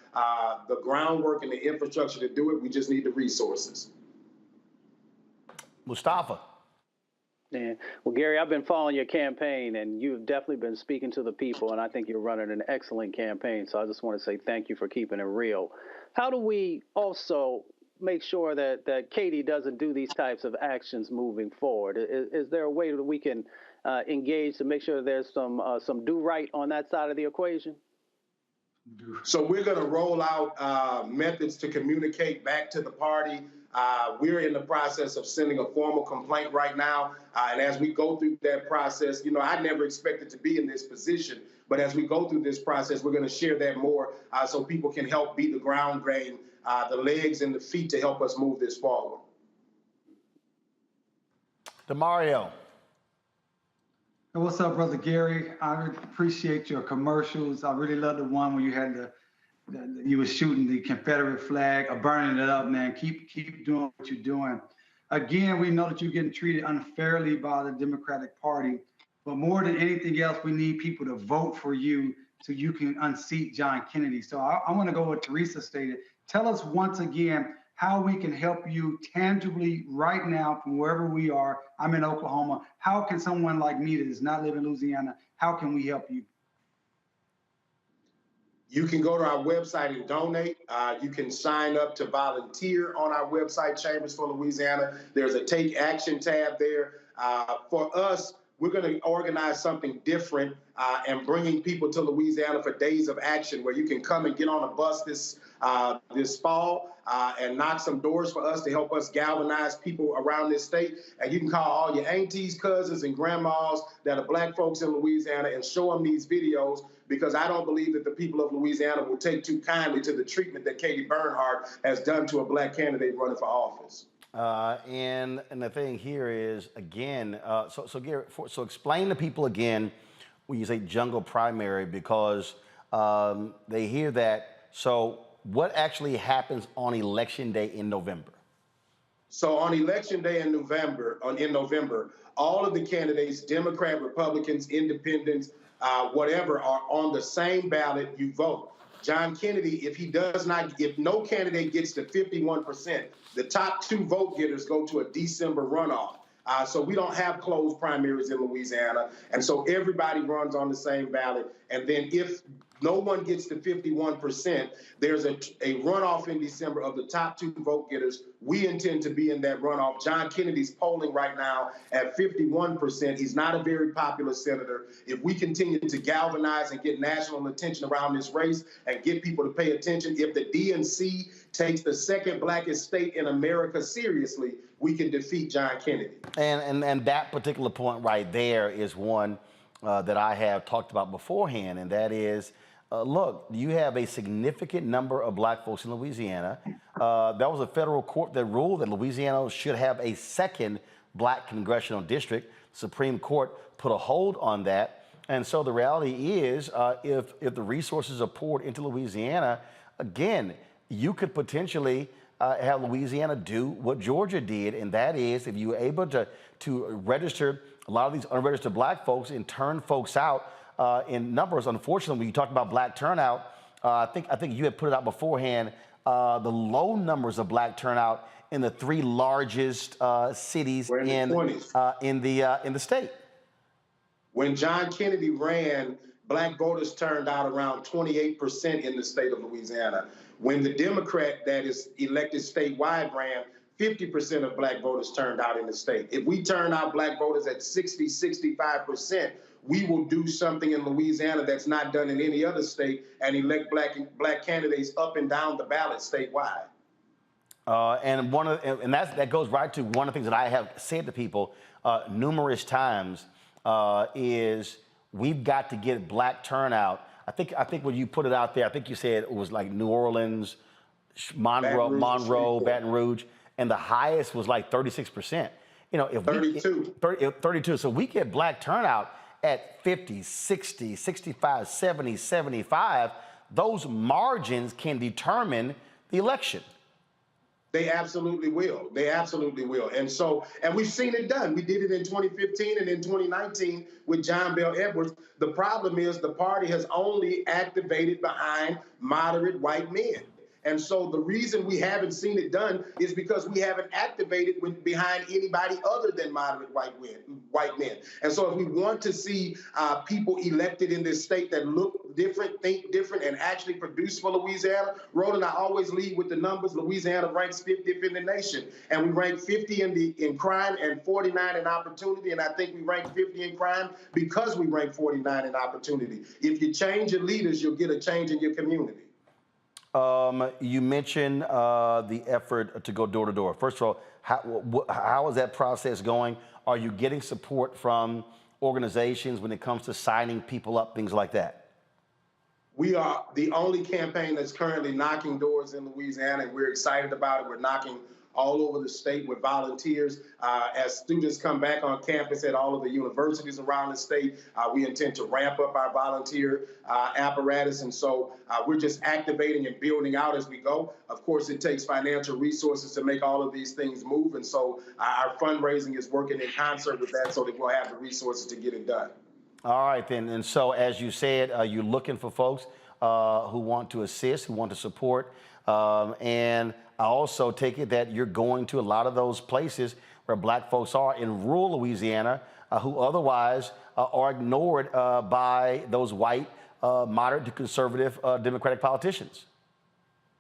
the groundwork and the infrastructure to do it. We just need the resources. Mustafa. Yeah. Well, Gary, I've been following your campaign, and you've definitely been speaking to the people, and I think you're running an excellent campaign. So I just want to say thank you for keeping it real. How do we also make sure that Katie doesn't do these types of actions moving forward? Is there a way that we can engage to make sure there's some do right on that side of the equation? So we're going to roll out methods to communicate back to the party. We're in the process of sending a formal complaint right now. And as we go through that process, you know, I never expected to be in this position. But as we go through this process, we're going to share that more so people can help be the ground game, the legs and the feet to help us move this forward. DeMario. Hey, what's up, Brother Gary? I appreciate your commercials. I really love the one where you had you were shooting the Confederate flag or burning it up, man. Keep doing what you're doing. Again, we know that you're getting treated unfairly by the Democratic Party, but more than anything else, we need people to vote for you so you can unseat John Kennedy. So I want to go with Teresa stated. Tell us once again how we can help you tangibly right now from wherever we are. I'm in Oklahoma. How can someone like me that does not live in Louisiana, how can we help you? You can go to our website and donate. You can sign up to volunteer on our website, Chambers for Louisiana. There's a Take Action tab there. For us, we're going to organize something different and bringing people to Louisiana for days of action where you can come and get on a bus this fall and knock some doors for us to help us galvanize people around this state. And you can call all your aunties, cousins, and grandmas that are black folks in Louisiana and show them these videos, because I don't believe that the people of Louisiana will take too kindly to the treatment that Katie Bernhardt has done to a black candidate running for office. And the thing here is, again, so Gary, so explain to people again when you say jungle primary, because they hear that. So what actually happens on Election Day in November? So on Election Day in November, all of the candidates, Democrat, Republicans, Independents, whatever, are on the same ballot. You vote. John Kennedy, if no candidate gets to 51%, the top two vote getters go to a December runoff. So we don't have closed primaries in Louisiana. And so everybody runs on the same ballot. And then if no one gets to 51%, there's a runoff in December of the top two vote getters. We intend to be in that runoff. John Kennedy's polling right now at 51%. He's not a very popular senator. If we continue to galvanize and get national attention around this race and get people to pay attention, if the DNC takes the second blackest state in America seriously, we can defeat John Kennedy. And that particular point right there is one that I have talked about beforehand, and that is, look, you have a significant number of black folks in Louisiana. That was a federal court that ruled that Louisiana should have a second black congressional district. Supreme Court put a hold on that. And so the reality is, if the resources are poured into Louisiana, again, you could potentially have Louisiana do what Georgia did, and that is if you were able to register a lot of these unregistered black folks and turn folks out in numbers. Unfortunately, when you talk about black turnout, I think you had put it out beforehand, the low numbers of black turnout in the 3 largest cities in the state. When John Kennedy ran, black voters turned out around 28% in the state of Louisiana. When the Democrat that is elected statewide ran, 50% of black voters turned out in the state. If we turn out black voters at 60, 65%, we will do something in Louisiana that's not done in any other state and elect black candidates up and down the ballot statewide. And that goes right to one of the things that I have said to people numerous times is we've got to get black turnout. I think when you put it out there, I think you said it was like New Orleans, Monroe, Baton Rouge, and the highest was like 36%. You know, if 32. So we get black turnout at 50, 60, 65, 70, 75, those margins can determine the election. They absolutely will. They absolutely will. And we've seen it done. We did it in 2015 and in 2019 with John Bell Edwards. The problem is the party has only activated behind moderate white men. And so the reason we haven't seen it done is because we haven't activated behind anybody other than moderate white men. And so if we want to see people elected in this state that look different, think different, and actually produce for Louisiana, Roland, I always lead with the numbers. Louisiana ranks 50th in the nation. And we rank 50 in crime and 49 in opportunity. And I think we rank 50 in crime because we rank 49 in opportunity. If you change your leaders, you'll get a change in your community. You mentioned the effort to go door to door. First of all, how is that process going? Are you getting support from organizations when it comes to signing people up, things like that? We are the only campaign that's currently knocking doors in Louisiana, and we're excited about it. We're knocking all over the state with volunteers. As students come back on campus at all of the universities around the state, we intend to ramp up our volunteer apparatus. And so we're just activating and building out as we go. Of course, it takes financial resources to make all of these things move. And so our fundraising is working in concert with that so that we'll have the resources to get it done. All right, then. And so, as you said, you're looking for folks who want to assist, who want to support. And I also take it that you're going to a lot of those places where black folks are in rural Louisiana who otherwise are ignored by those white, moderate to conservative Democratic politicians.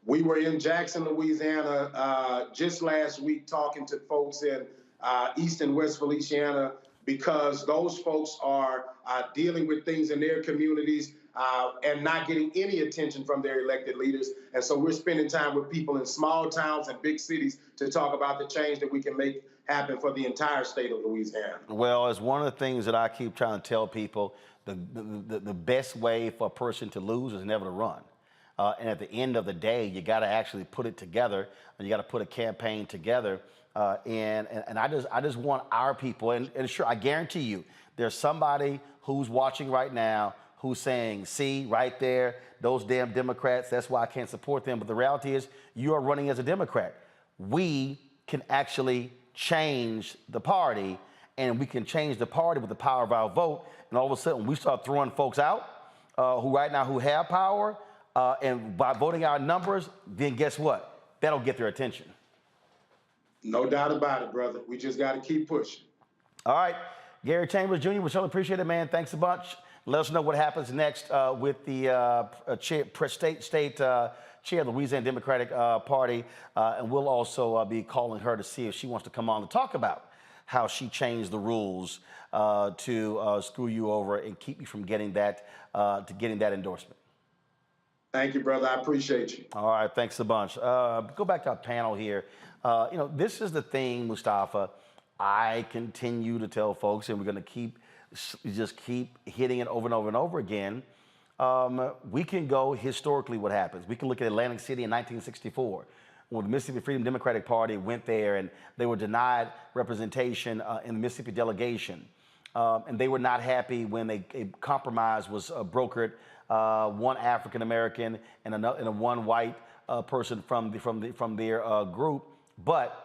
We were in Jackson, Louisiana just last week talking to folks in East and West Feliciana because those folks are dealing with things in their communities and not getting any attention from their elected leaders. And so we're spending time with people in small towns and big cities to talk about the change that we can make happen for the entire state of Louisiana. Well, it's one of the things that I keep trying to tell people, the best way for a person to lose is never to run. And at the end of the day, you got to actually put it together, and you got to put a campaign together. And I just want our people, and sure, I guarantee you, there's somebody who's watching right now who's saying, see, right there, those damn Democrats, that's why I can't support them. But the reality is, you are running as a Democrat. We can actually change the party, and we can change the party with the power of our vote. And all of a sudden, we start throwing folks out who have power, and by voting our numbers, then guess what? That'll get their attention. No doubt about it, brother. We just got to keep pushing. All right. Gary Chambers, Jr., we certainly appreciate it, man. Thanks a bunch. Let us know what happens next with the state chair of the Louisiana Democratic Party. And we'll also be calling her to see if she wants to come on to talk about how she changed the rules to screw you over and keep you from getting that endorsement. Thank you, brother. I appreciate you. All right. Thanks a bunch. Go back to our panel here. This is the thing, Mustafa. I continue to tell folks, and we're going to keep hitting it over and over and over again. We can go historically what happens. We can look at Atlantic City in 1964 when the Mississippi Freedom Democratic Party went there and they were denied representation in the Mississippi delegation. and they were not happy when a compromise was brokered. One African American and one white person from their group, but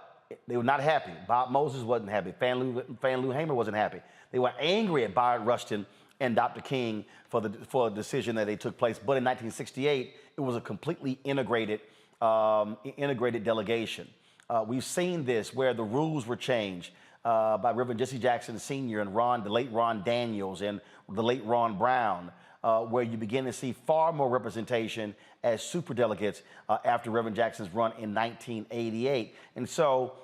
they were not happy. Bob Moses wasn't happy. Fannie Hamer wasn't happy. They were angry at Bayard Rustin and Dr. King for a decision that they took place. But in 1968, it was a completely integrated delegation. We've seen this where the rules were changed by Reverend Jesse Jackson Sr. and the late Ron Daniels and the late Ron Brown, where you begin to see far more representation as superdelegates after Reverend Jackson's run in 1988. And so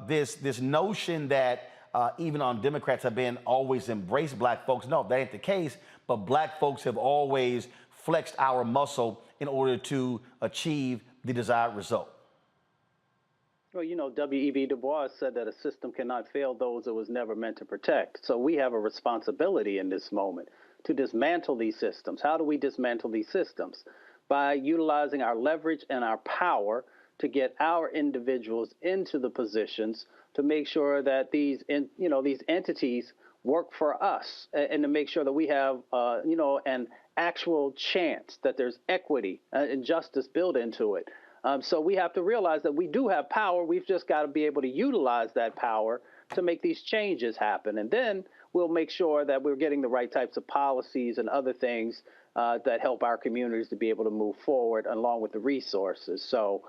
this notion that even on Democrats have been always embraced black folks, no, that ain't the case, but black folks have always flexed our muscle in order to achieve the desired result. Well, you know, W.E.B. Du Bois said that a system cannot fail those it was never meant to protect. So we have a responsibility in this moment to dismantle these systems. How do we dismantle these systems? By utilizing our leverage and our power to get our individuals into the positions to make sure that these entities work for us, and to make sure that we have, an actual chance, that there's equity and justice built into it. So we have to realize that we do have power. We've just got to be able to utilize that power to make these changes happen. And then we'll make sure that we're getting the right types of policies and other things that help our communities to be able to move forward along with the resources. So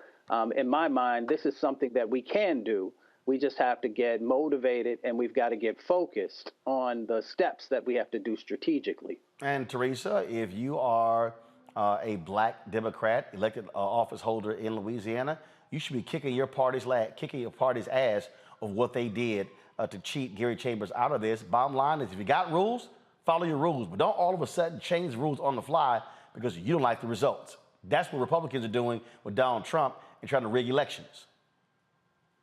in my mind, this is something that we can do. We just have to get motivated, and we've got to get focused on the steps that we have to do strategically. And Teresa, if you are a black Democrat, elected office holder in Louisiana, you should be kicking your party's ass of what they did to cheat Gary Chambers out of this. Bottom line is, if you got rules, follow your rules, but don't all of a sudden change the rules on the fly because you don't like the results. That's what Republicans are doing with Donald Trump and trying to rig elections.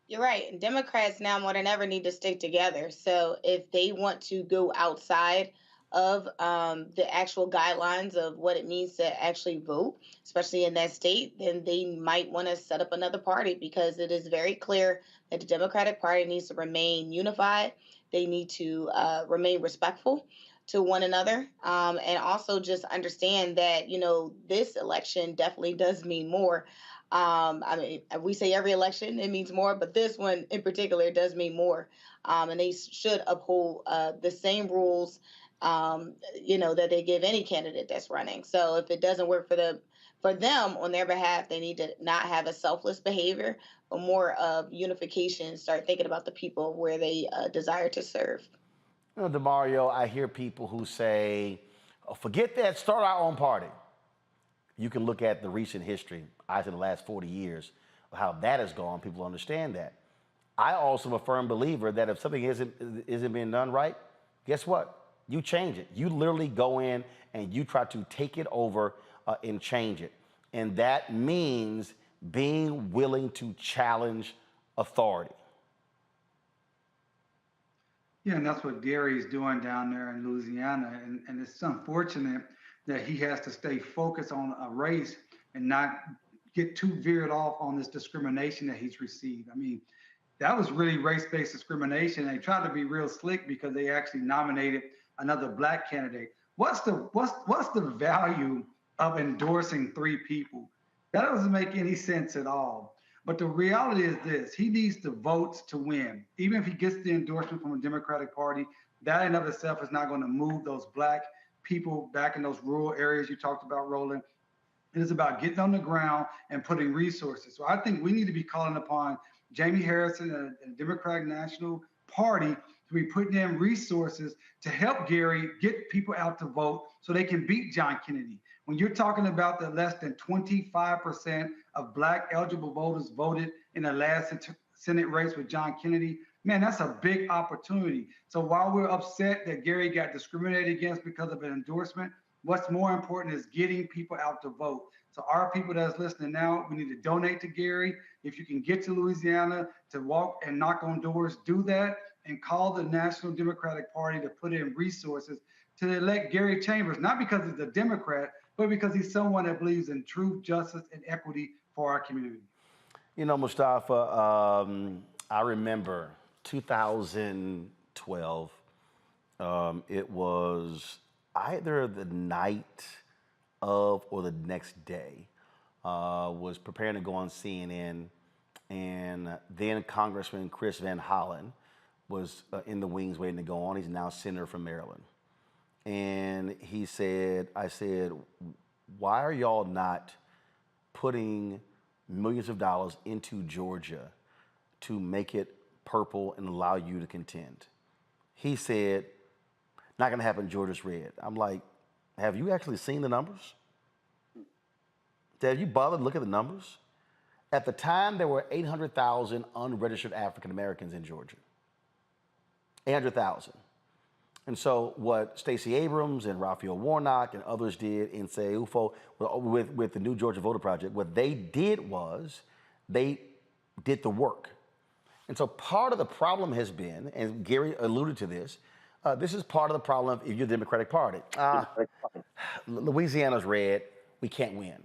You're right. And Democrats now more than ever need to stick together. So if they want to go outside of the actual guidelines of what it means to actually vote, especially in that state, then they might want to set up another party, because it is very clear that the Democratic Party needs to remain unified. They need to remain respectful to one another, and also just understand that, this election definitely does mean more. We say every election it means more, but this one in particular does mean more. And they should uphold the same rules, that they give any candidate that's running. So if it doesn't work for them on their behalf, they need to not have a selfless behavior, but more of unification. Start thinking about the people where they desire to serve. DeMario, I hear people who say, forget that, start our own party. You can look at the recent history, I think the last 40 years, of how that has gone. People understand that. I also am a firm believer that if something isn't being done right, guess what? You change it. You literally go in and you try to take it over and change it. And that means being willing to challenge authority. Yeah, and that's what Gary's doing down there in Louisiana. And it's unfortunate that he has to stay focused on a race and not get too veered off on this discrimination that he's received. I mean, that was really race-based discrimination. They tried to be real slick because they actually nominated another black candidate. What's the value of endorsing 3 people? That doesn't make any sense at all. But the reality is this: he needs the votes to win. Even if he gets the endorsement from a Democratic Party, that in of itself is not going to move those black people back in those rural areas you talked about, Roland. It is about getting on the ground and putting resources. So I think we need to be calling upon Jamie Harrison and the Democratic National Party to be putting in resources to help Gary get people out to vote so they can beat John Kennedy. When you're talking about the less than 25% of black eligible voters voted in the last Senate race with John Kennedy, man, that's a big opportunity. So while we're upset that Gary got discriminated against because of an endorsement, what's more important is getting people out to vote. So our people that's listening now, we need to donate to Gary. If you can get to Louisiana to walk and knock on doors, do that, and call the National Democratic Party to put in resources to elect Gary Chambers, not because he's a Democrat, but because he's someone that believes in truth, justice, and equity for our community. You know, Mustafa, I remember 2012, It was either the night of or the next day. Was preparing to go on CNN, and then Congressman Chris Van Hollen was in the wings waiting to go on. He's now senator from Maryland. And he said, I said, why are y'all not putting millions of dollars into Georgia to make it purple and allow you to contend? He said, not gonna happen, Georgia's red. I'm like, have you actually seen the numbers? Have you bothered to look at the numbers? At the time, there were 800,000 unregistered African Americans in Georgia. 800,000. And so what Stacey Abrams and Raphael Warnock and others did in say UFO with the New Georgia Voter Project, what they did was they did the work. And so part of the problem has been, and Gary alluded to this, this is part of the problem if you're the Democratic Party. Louisiana's red, we can't win.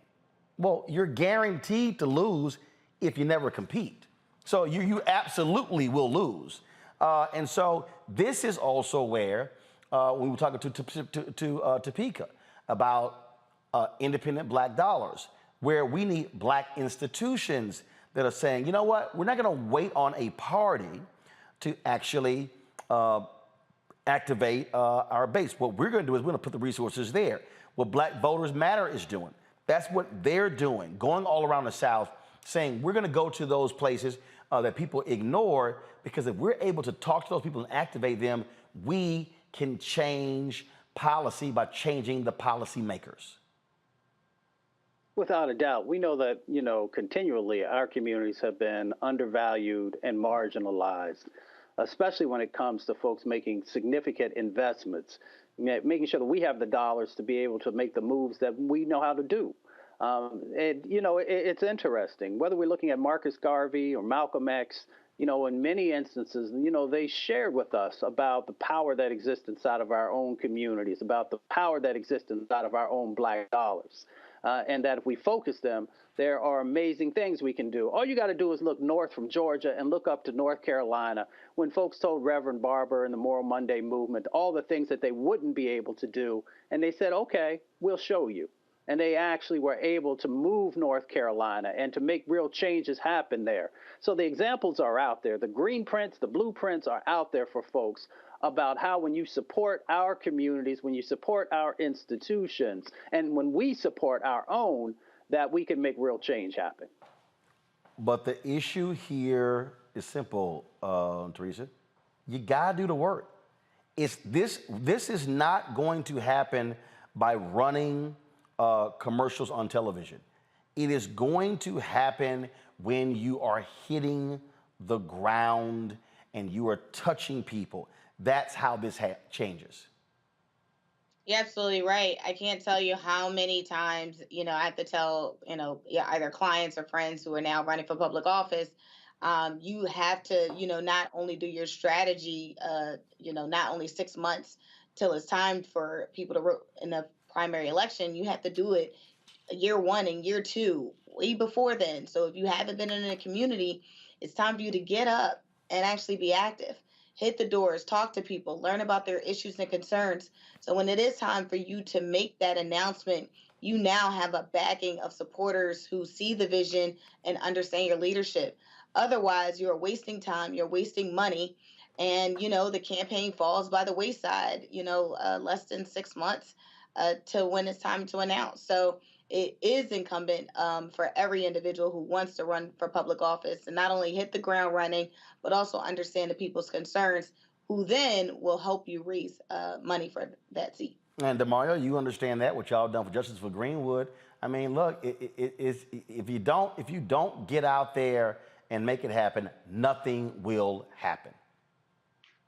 Well, you're guaranteed to lose if you never compete. So you absolutely will lose. And so this is also where, when we were talking to Topeka about independent black dollars, where we need black institutions that are saying, you know what, we're not gonna wait on a party to actually activate our base. What we're gonna do is we're gonna put the resources there. What Black Voters Matter is doing, that's what they're doing, going all around the South, saying we're gonna go to those places that people ignore, because if we're able to talk to those people and activate them, we can change policy by changing the policymakers. Without a doubt, we know that, continually our communities have been undervalued and marginalized, especially when it comes to folks making significant investments, making sure that we have the dollars to be able to make the moves that we know how to do. It's interesting, whether we're looking at Marcus Garvey or Malcolm X, in many instances, they shared with us about the power that exists inside of our own communities, about the power that exists inside of our own black dollars. And that if we focus them, there are amazing things we can do. All you got to do is look north from Georgia and look up to North Carolina when folks told Reverend Barber and the Moral Monday movement all the things that they wouldn't be able to do. And they said, okay, we'll show you. And they actually were able to move North Carolina and to make real changes happen there. So the examples are out there. The green prints, the blueprints are out there for folks about how when you support our communities, when you support our institutions, and when we support our own, that we can make real change happen. But the issue here is simple, Teresa. You gotta do the work. This is not going to happen by running commercials on television. It is going to happen when you are hitting the ground and you are touching people. That's how this changes. You're absolutely right. I can't tell you how many times, I have to tell, either clients or friends who are now running for public office, you have to, not only do your strategy, not only 6 months till it's time for people to vote in the primary election, you have to do it year one and year two, way before then. So if you haven't been in a community, it's time for you to get up and actually be active. Hit the doors, talk to people, learn about their issues and concerns. So when it is time for you to make that announcement, you now have a backing of supporters who see the vision and understand your leadership. Otherwise, you're wasting time, you're wasting money, and, the campaign falls by the wayside, less than 6 months to when it's time to announce. So it is incumbent for every individual who wants to run for public office to not only hit the ground running, but also understand the people's concerns, who then will help you raise money for that seat. And DeMario, you understand that, what y'all done for Justice for Greenwood. I mean, look, if you don't get out there and make it happen, nothing will happen.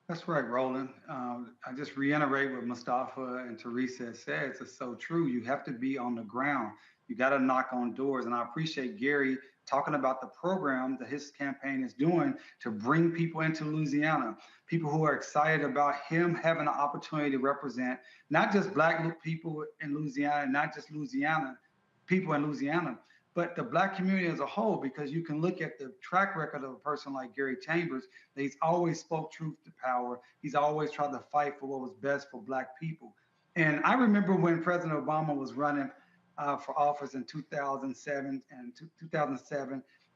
That's right, Roland. I just reiterate what Mustafa and Teresa said. It's so true. You have to be on the ground. You got to knock on doors. And I appreciate Gary talking about the program that his campaign is doing to bring people into Louisiana, people who are excited about him having an opportunity to represent not just Black people in Louisiana, not just Louisiana, people in Louisiana, but the Black community as a whole, because you can look at the track record of a person like Gary Chambers, that he's always spoke truth to power. He's always tried to fight for what was best for Black people. And I remember when President Obama was running for office in 2007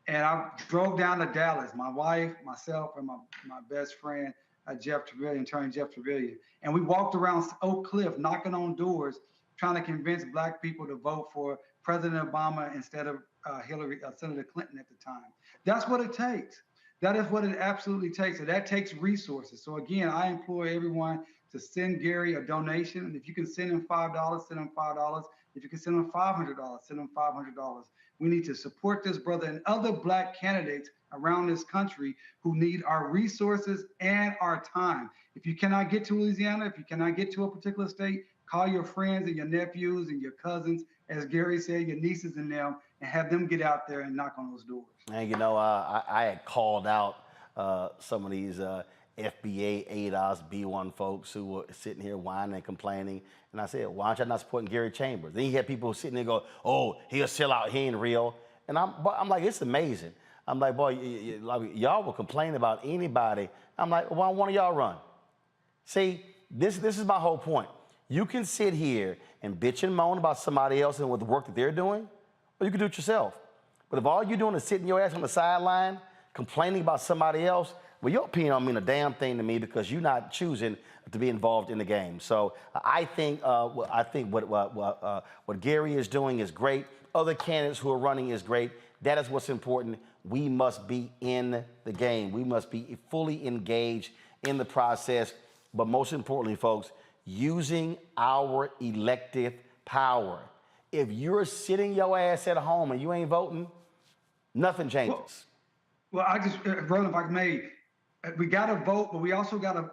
and I drove down to Dallas, my wife, myself, and my best friend, Jeff Trevilian, attorney Jeff Trevilian. And we walked around Oak Cliff, knocking on doors, trying to convince Black people to vote for President Obama instead of Senator Clinton at the time. That's what it takes. That is what it absolutely takes. So that takes resources. So again, I implore everyone to send Gary a donation. And if you can send him $5, send him $5. If you can send him $500, send him $500. We need to support this brother and other Black candidates around this country who need our resources and our time. If you cannot get to Louisiana, if you cannot get to a particular state, call your friends and your nephews and your cousins, as Gary said, your nieces and them, and have them get out there and knock on those doors. And you know, I had called out some of these FBA, ADOS, B1 folks who were sitting here whining and complaining. And I said, why aren't y'all not supporting Gary Chambers? Then you had people sitting there go, oh, he'll sell out, he ain't real. And I'm like, it's amazing. I'm like, boy, y'all will complain about anybody. I'm like, why don't one of y'all run? See, this is my whole point. You can sit here and bitch and moan about somebody else and with the work that they're doing, or you can do it yourself. But if all you're doing is sitting your ass on the sideline, complaining about somebody else, well, your opinion don't mean a damn thing to me because you're not choosing to be involved in the game. So I think what Gary is doing is great. Other candidates who are running is great. That is what's important. We must be in the game. We must be fully engaged in the process. But most importantly, folks, using our elective power. If you're sitting your ass at home and you ain't voting, nothing changes. Well, I just, Roland, if I may, we got to vote, but we also got to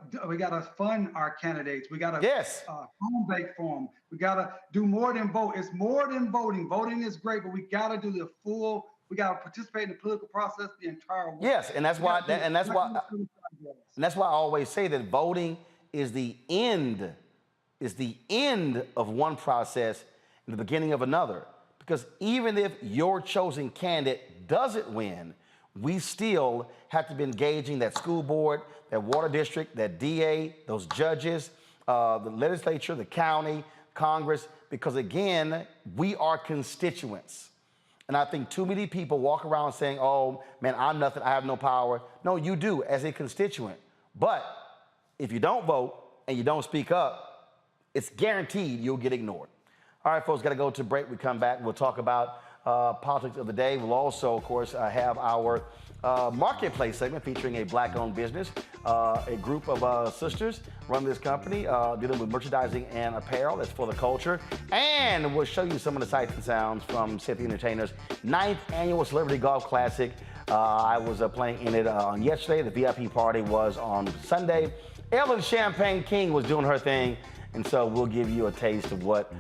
fund our candidates. We got to home bake for them. We got to do more than vote. It's more than voting. Voting is great, but we got to do the full. We got to participate in the political process the entire way. Yes, and that's why I always say that voting is the end of one process and the beginning of another. Because even if your chosen candidate doesn't win, we still have to be engaging that school board, that water district, that DA, those judges, the legislature, the county, Congress, because again, we are constituents. And I think too many people walk around saying, oh, man, I'm nothing, I have no power. No, you do as a constituent. But if you don't vote and you don't speak up, it's guaranteed you'll get ignored. All right, folks, got to go to break. We come back, we'll talk about politics of the day. We'll also, of course, have our marketplace segment featuring a Black-owned business. A group of sisters run this company dealing with merchandising and apparel. That's for the culture. And we'll show you some of the sights and sounds from Cynthia Entertainer's 9th annual Celebrity Golf Classic. I was playing in it on yesterday. The VIP party was on Sunday. Ellen Champagne King was doing her thing. And so we'll give you a taste of what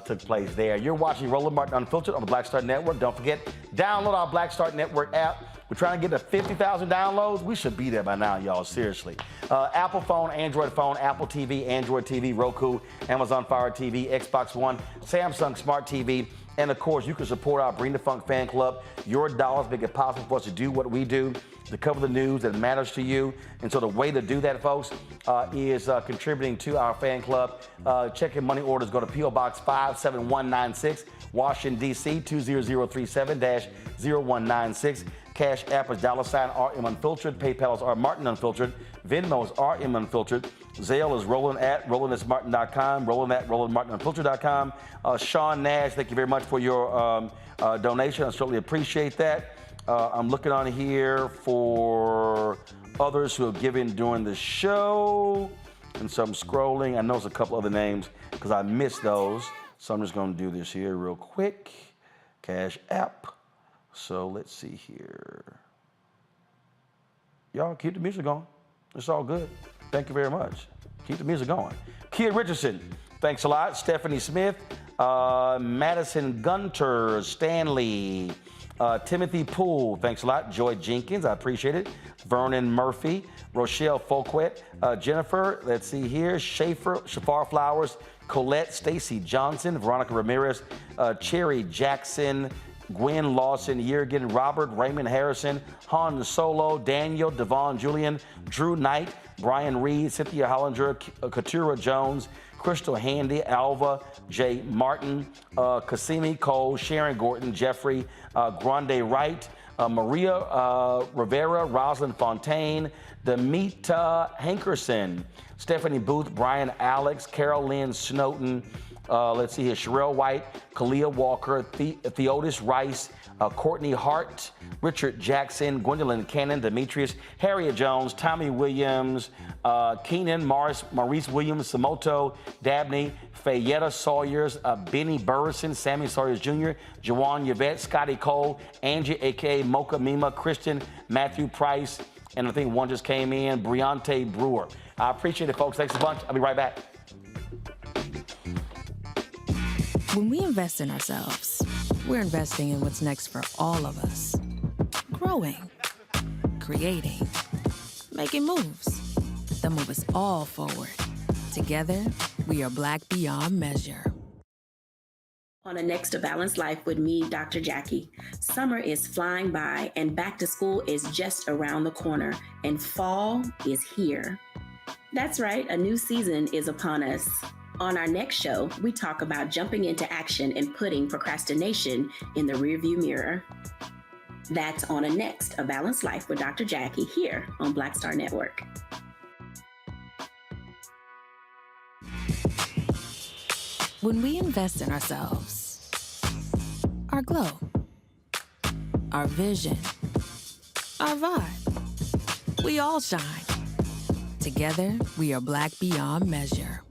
took place there. You're watching Roland Martin Unfiltered on the Black Star Network. Don't forget, download our Black Star Network app. We're trying to get to 50,000 downloads. We should be there by now, y'all, seriously. Apple phone, Android phone, Apple TV, Android TV, Roku, Amazon Fire TV, Xbox One, Samsung Smart TV. And of course, you can support our Bring the Funk fan club. Your dollars make it possible for us to do what we do, to cover the news that matters to you. And so the way to do that, folks, is contributing to our fan club. Check your money orders. Go to P.O. Box 57196, Washington, D.C., 20037-0196. Cash App is $RM Unfiltered. PayPal is R Martin Unfiltered. Venmo is RM Unfiltered. Zelle is Roland at RolandSMartin.com. Roland at RolandMartinUnfiltered.com. Sean Nash, thank you very much for your donation. I certainly appreciate that. I'm looking on here for others who have given during the show. And so I'm scrolling. I know there's a couple other names because I missed those. So I'm just going to do this here real quick. Cash App. So let's see here. Y'all keep the music going. It's all good. Thank you very much. Keep the music going. Kia Richardson, thanks a lot. Stephanie Smith, Madison Gunter, Stanley, Timothy Poole, thanks a lot. Joy Jenkins, I appreciate it. Vernon Murphy, Rochelle Folquet, Jennifer, let's see here, Shafar Flowers, Colette, Stacy Johnson, Veronica Ramirez, Cherry Jackson, Gwen Lawson, Yergin, Robert, Raymond Harrison, Han Solo, Daniel, Devon Julian, Drew Knight, Brian Reed, Cynthia Hollinger, Katura Jones, Crystal Handy, Alva, Jay Martin, Cassimi Cole, Sharon Gordon, Jeffrey, Grande Wright, Maria Rivera, Rosalind Fontaine, Demita Hankerson, Stephanie Booth, Brian Alex, Carol Lynn Snowden, let's see here, Sherelle White, Kalia Walker, Theodis Rice, Courtney Hart, Richard Jackson, Gwendolyn Cannon, Demetrius, Harriet Jones, Tommy Williams, Keenan, Maurice Williams, Samoto, Dabney, Fayetta Sawyers, Benny Burrison, Sammy Sawyers Jr., Jawan Yvette, Scotty Cole, Angie, a.k.a. Mocha Mima, Christian, Matthew Price, and I think one just came in, Briante Brewer. I appreciate it, folks. Thanks a bunch. I'll be right back. When we invest in ourselves, we're investing in what's next for all of us. Growing, creating, making moves that move us all forward. Together, we are Black beyond measure. On a Next to Balanced Life with me, Dr. Jackie. Summer is flying by and back to school is just around the corner and fall is here. That's right, a new season is upon us. On our next show, we talk about jumping into action and putting procrastination in the rearview mirror. That's on a Next, A Balanced Life with Dr. Jackie here on Black Star Network. When we invest in ourselves, our glow, our vision, our vibe, we all shine. Together, we are Black beyond measure.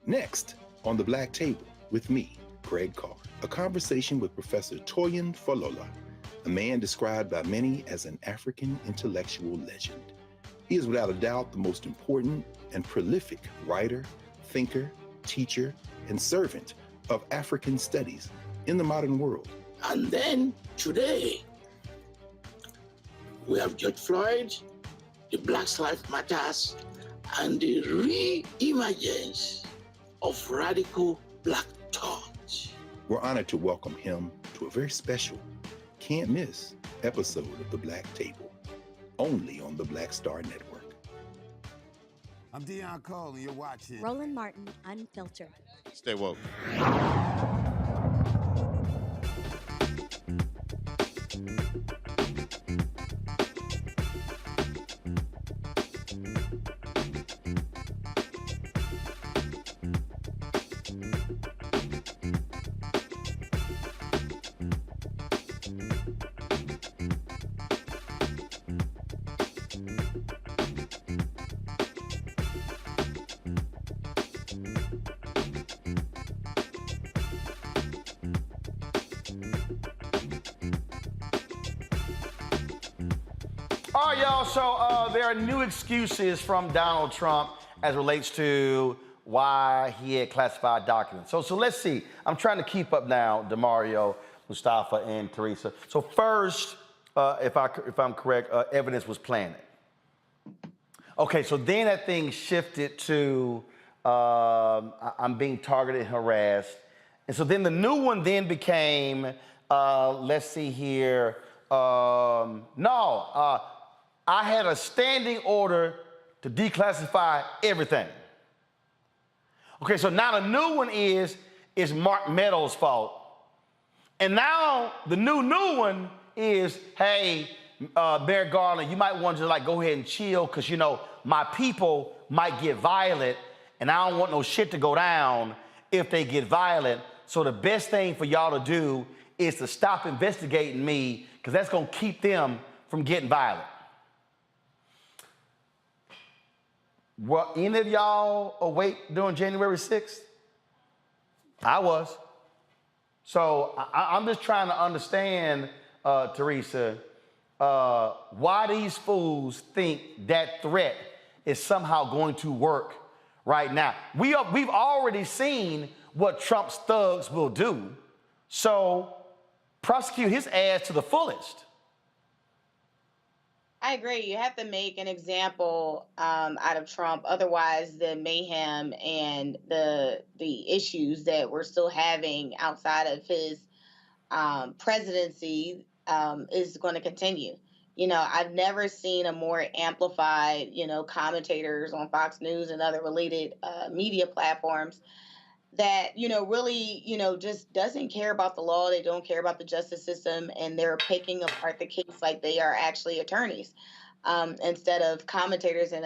Next, on the Black Table, with me, Greg Carr, a conversation with Professor Toyin Falola, a man described by many as an African intellectual legend. He is without a doubt the most important and prolific writer, thinker, teacher, and servant of African studies in the modern world. And then today, we have George Floyd, the Black Lives Matters, and the re-emergence of radical Black thought. We're honored to welcome him to a very special, can't miss episode of The Black Table, only on the Black Star Network. I'm Deion Cole, and you're watching Roland Martin, Unfiltered. Stay woke. All right, y'all, so there are new excuses from Donald Trump as relates to why he had classified documents. So let's see. I'm trying to keep up now, DeMario, Mustafa, and Teresa. So first, if I'm correct, evidence was planted. Okay, so then that thing shifted to I'm being targeted and harassed. And so then the new one then became, let's see here, I had a standing order to declassify everything. Okay, so now the new one is Mark Meadows' fault. And now the new one is, hey, Bear Garland, you might want to go ahead and chill because, my people might get violent and I don't want no shit to go down if they get violent. So the best thing for y'all to do is to stop investigating me because that's going to keep them from getting violent. Were any of y'all awake during January 6th? I was. So I'm just trying to understand, Teresa, why these fools think that threat is somehow going to work right now. We've already seen what Trump's thugs will do. So prosecute his ass to the fullest. I agree. You have to make an example out of Trump. Otherwise, the mayhem and the issues that we're still having outside of his presidency is going to continue. You know, I've never seen a more amplified, you know, commentators on Fox News and other related media platforms that, you know, really, you know, just doesn't care about the law. They don't care about the justice system, and they're picking apart the case like they are actually attorneys instead of commentators and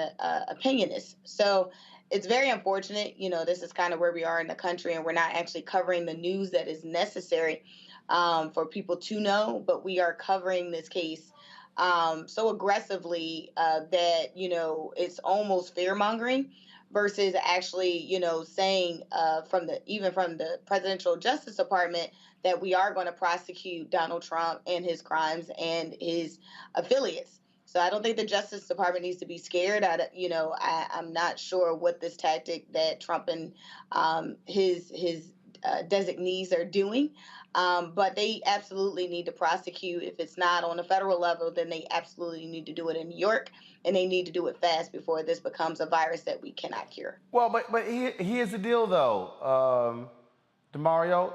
opinionists. So it's very unfortunate. You know, this is kind of where we are in the country, and we're not actually covering the news that is necessary for people to know, but we are covering this case so aggressively that, you know, it's almost fear-mongering versus actually, you know, saying from the Presidential Justice Department that we are going to prosecute Donald Trump and his crimes and his affiliates. So I don't think the Justice Department needs to be scared. I'm not sure what this tactic that Trump and his designees are doing. But they absolutely need to prosecute. If it's not on a federal level, then they absolutely need to do it in New York, and they need to do it fast before this becomes a virus that we cannot cure. Well, but here's the deal, though, DeMario.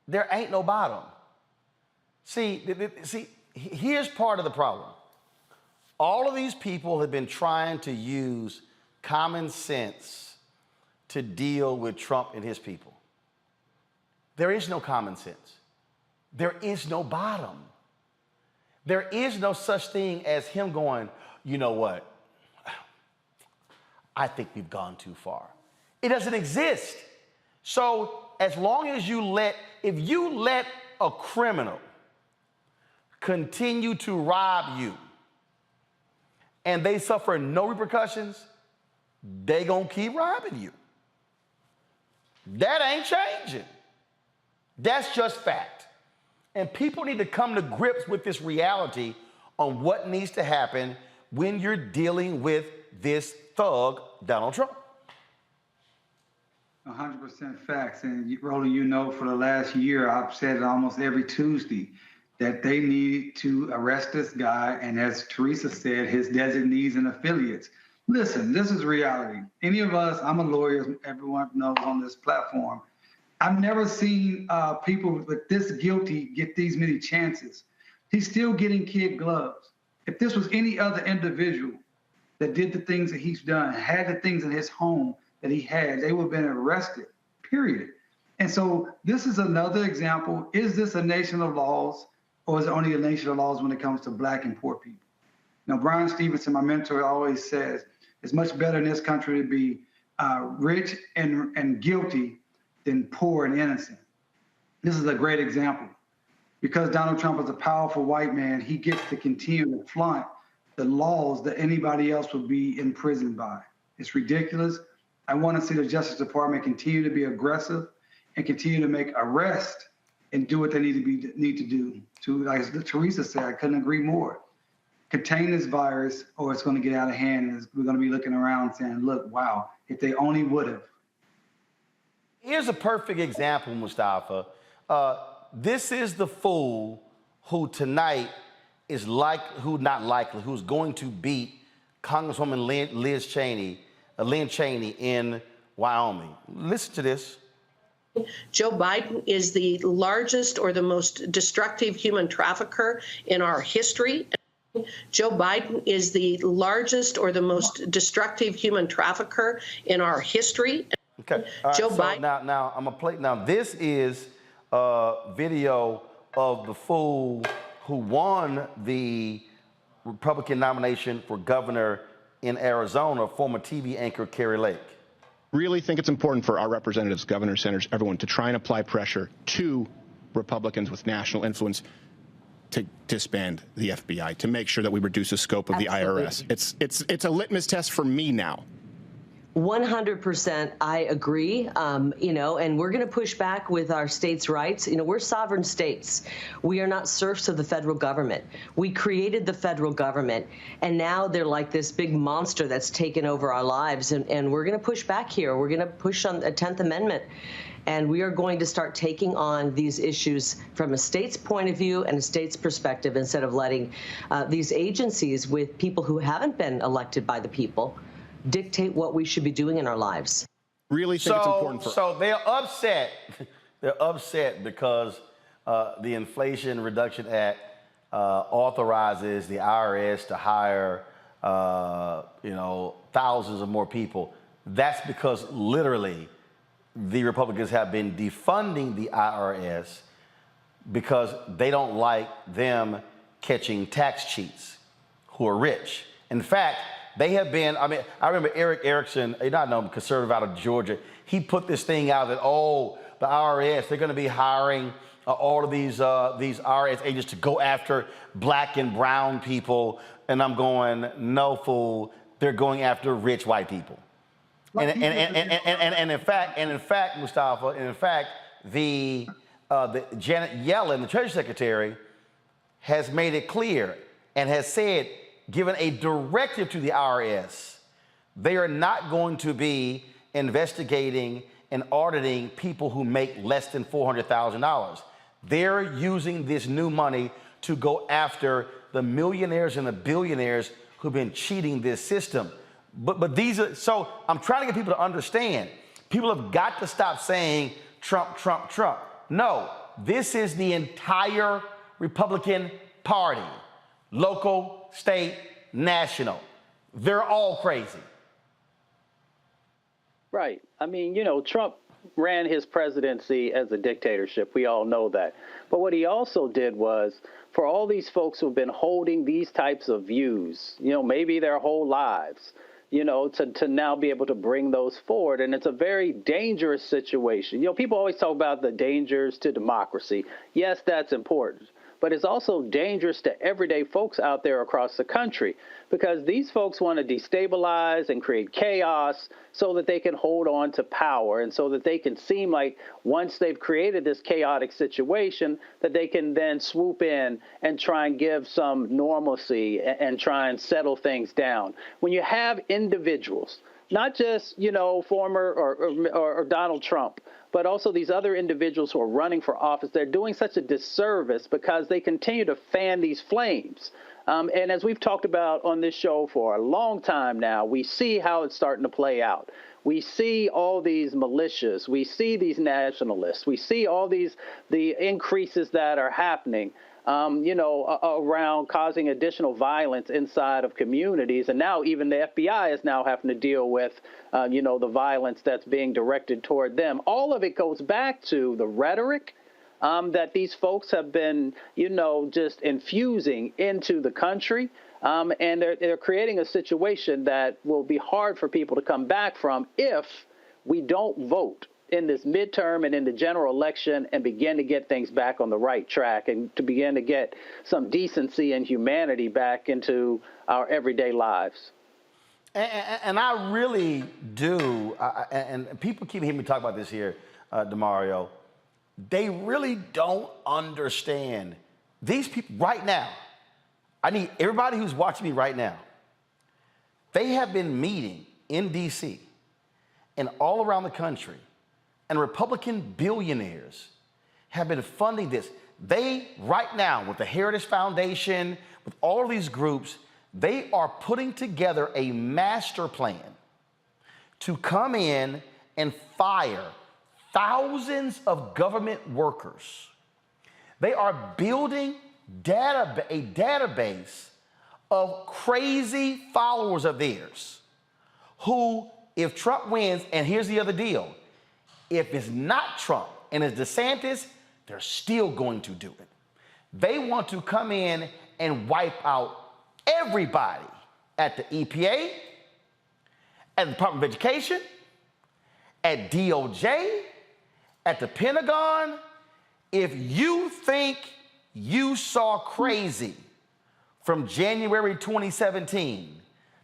There ain't no bottom. See, here's part of the problem. All of these people have been trying to use common sense to deal with Trump and his people. There is no common sense. There is no bottom. There is no such thing as him going, you know what? I think we've gone too far. It doesn't exist. So as long as if you let a criminal continue to rob you and they suffer no repercussions, they gonna keep robbing you. That ain't changing. That's just fact. And people need to come to grips with this reality on what needs to happen when you're dealing with this thug, Donald Trump. 100% facts. And Roland, you know, for the last year, I've said it almost every Tuesday that they need to arrest this guy. And as Teresa said, his designees and affiliates. Listen, this is reality. Any of us, I'm a lawyer, everyone knows on this platform, I've never seen people with this guilty get these many chances. He's still getting kid gloves. If this was any other individual that did the things that he's done, had the things in his home that he had, they would have been arrested, period. And so this is another example. Is this a nation of laws, or is it only a nation of laws when it comes to Black and poor people? Now, Brian Stevenson, my mentor, always says, it's much better in this country to be rich and guilty than poor and innocent. This is a great example. Because Donald Trump is a powerful white man, he gets to continue to flaunt the laws that anybody else would be imprisoned by. It's ridiculous. I want to see the Justice Department continue to be aggressive and continue to make arrests and do what they need to do. Like Teresa said, I couldn't agree more. Contain this virus, or it's going to get out of hand, and we're going to be looking around saying, look, wow, if they only would have. Here's a perfect example, Mustafa. This is the fool who tonight is who's going to beat Congresswoman Lynn Cheney in Wyoming. Listen to this. Joe Biden is the largest or the most destructive human trafficker in our history. Joe Biden is the largest or the most destructive human trafficker in our history. Okay. Joe Biden. Now I'm gonna play. Now this is a video of the fool who won the Republican nomination for governor in Arizona, former TV anchor Kari Lake. Really think it's important for our representatives, governors, senators, everyone to try and apply pressure to Republicans with national influence to disband the FBI, to make sure that we reduce the scope of the IRS. It's a litmus test for me now. 100%, I agree. And we're going to push back with our states' rights. We're sovereign states. We are not serfs of the federal government. We created the federal government, and now they're like this big monster that's taken over our lives. And we're going to push back here. We're going to push on the 10th Amendment. And we are going to start taking on these issues from a state's point of view and a state's perspective, instead of letting these agencies with people who haven't been elected by the people dictate what we should be doing in our lives. Really think it's important for... So they're upset. They're upset because the Inflation Reduction Act authorizes the IRS to hire, thousands of more people. That's because literally the Republicans have been defunding the IRS because they don't like them catching tax cheats who are rich. In fact, they have been, I remember Eric Erickson, conservative out of Georgia, he put this thing out that, the IRS, they're gonna be hiring all of these IRS agents to go after black and brown people. And I'm going, no, fool, they're going after rich white people. And in fact, Mustafa, the Janet Yellen, the Treasury Secretary, has made it clear and has said, given a directive to the IRS, they are not going to be investigating and auditing people who make less than $400,000. They're using this new money to go after the millionaires and the billionaires who've been cheating this system. But these are, so I'm trying to get people to understand, people have got to stop saying Trump, Trump, Trump. No, this is the entire Republican Party, local, state, national. They're all crazy. Right. Trump ran his presidency as a dictatorship. We all know that. But what he also did was, for all these folks who've been holding these types of views, maybe their whole lives, to now be able to bring those forward. And it's a very dangerous situation. People always talk about the dangers to democracy. Yes, that's important. But it's also dangerous to everyday folks out there across the country, because these folks want to destabilize and create chaos so that they can hold on to power, and so that they can seem like once they've created this chaotic situation that they can then swoop in and try and give some normalcy and try and settle things down. When you have individuals, not just, former or Donald Trump, but also these other individuals who are running for office, they're doing such a disservice because they continue to fan these flames. And as we've talked about on this show for a long time now, we see how it's starting to play out. We see all these militias, we see these nationalists, we see all the increases that are happening, around causing additional violence inside of communities. And now even the FBI is now having to deal with, the violence that's being directed toward them. All of it goes back to the rhetoric that these folks have been, just infusing into the country. And they're creating a situation that will be hard for people to come back from if we don't vote in this midterm and in the general election and begin to get things back on the right track and to begin to get some decency and humanity back into our everyday lives. And I really do, and people keep hearing me talk about this here, DeMario, they really don't understand. These people right now, I need everybody who's watching me right now, they have been meeting in D.C. and all around the country, and Republican billionaires have been funding this. They, right now, with the Heritage Foundation, with all of these groups, they are putting together a master plan to come in and fire thousands of government workers. They are building a database of crazy followers of theirs who, if Trump wins, and here's the other deal, if it's not Trump and it's DeSantis, they're still going to do it. They want to come in and wipe out everybody at the EPA, at the Department of Education, at DOJ, at the Pentagon. If you think you saw crazy from January 2017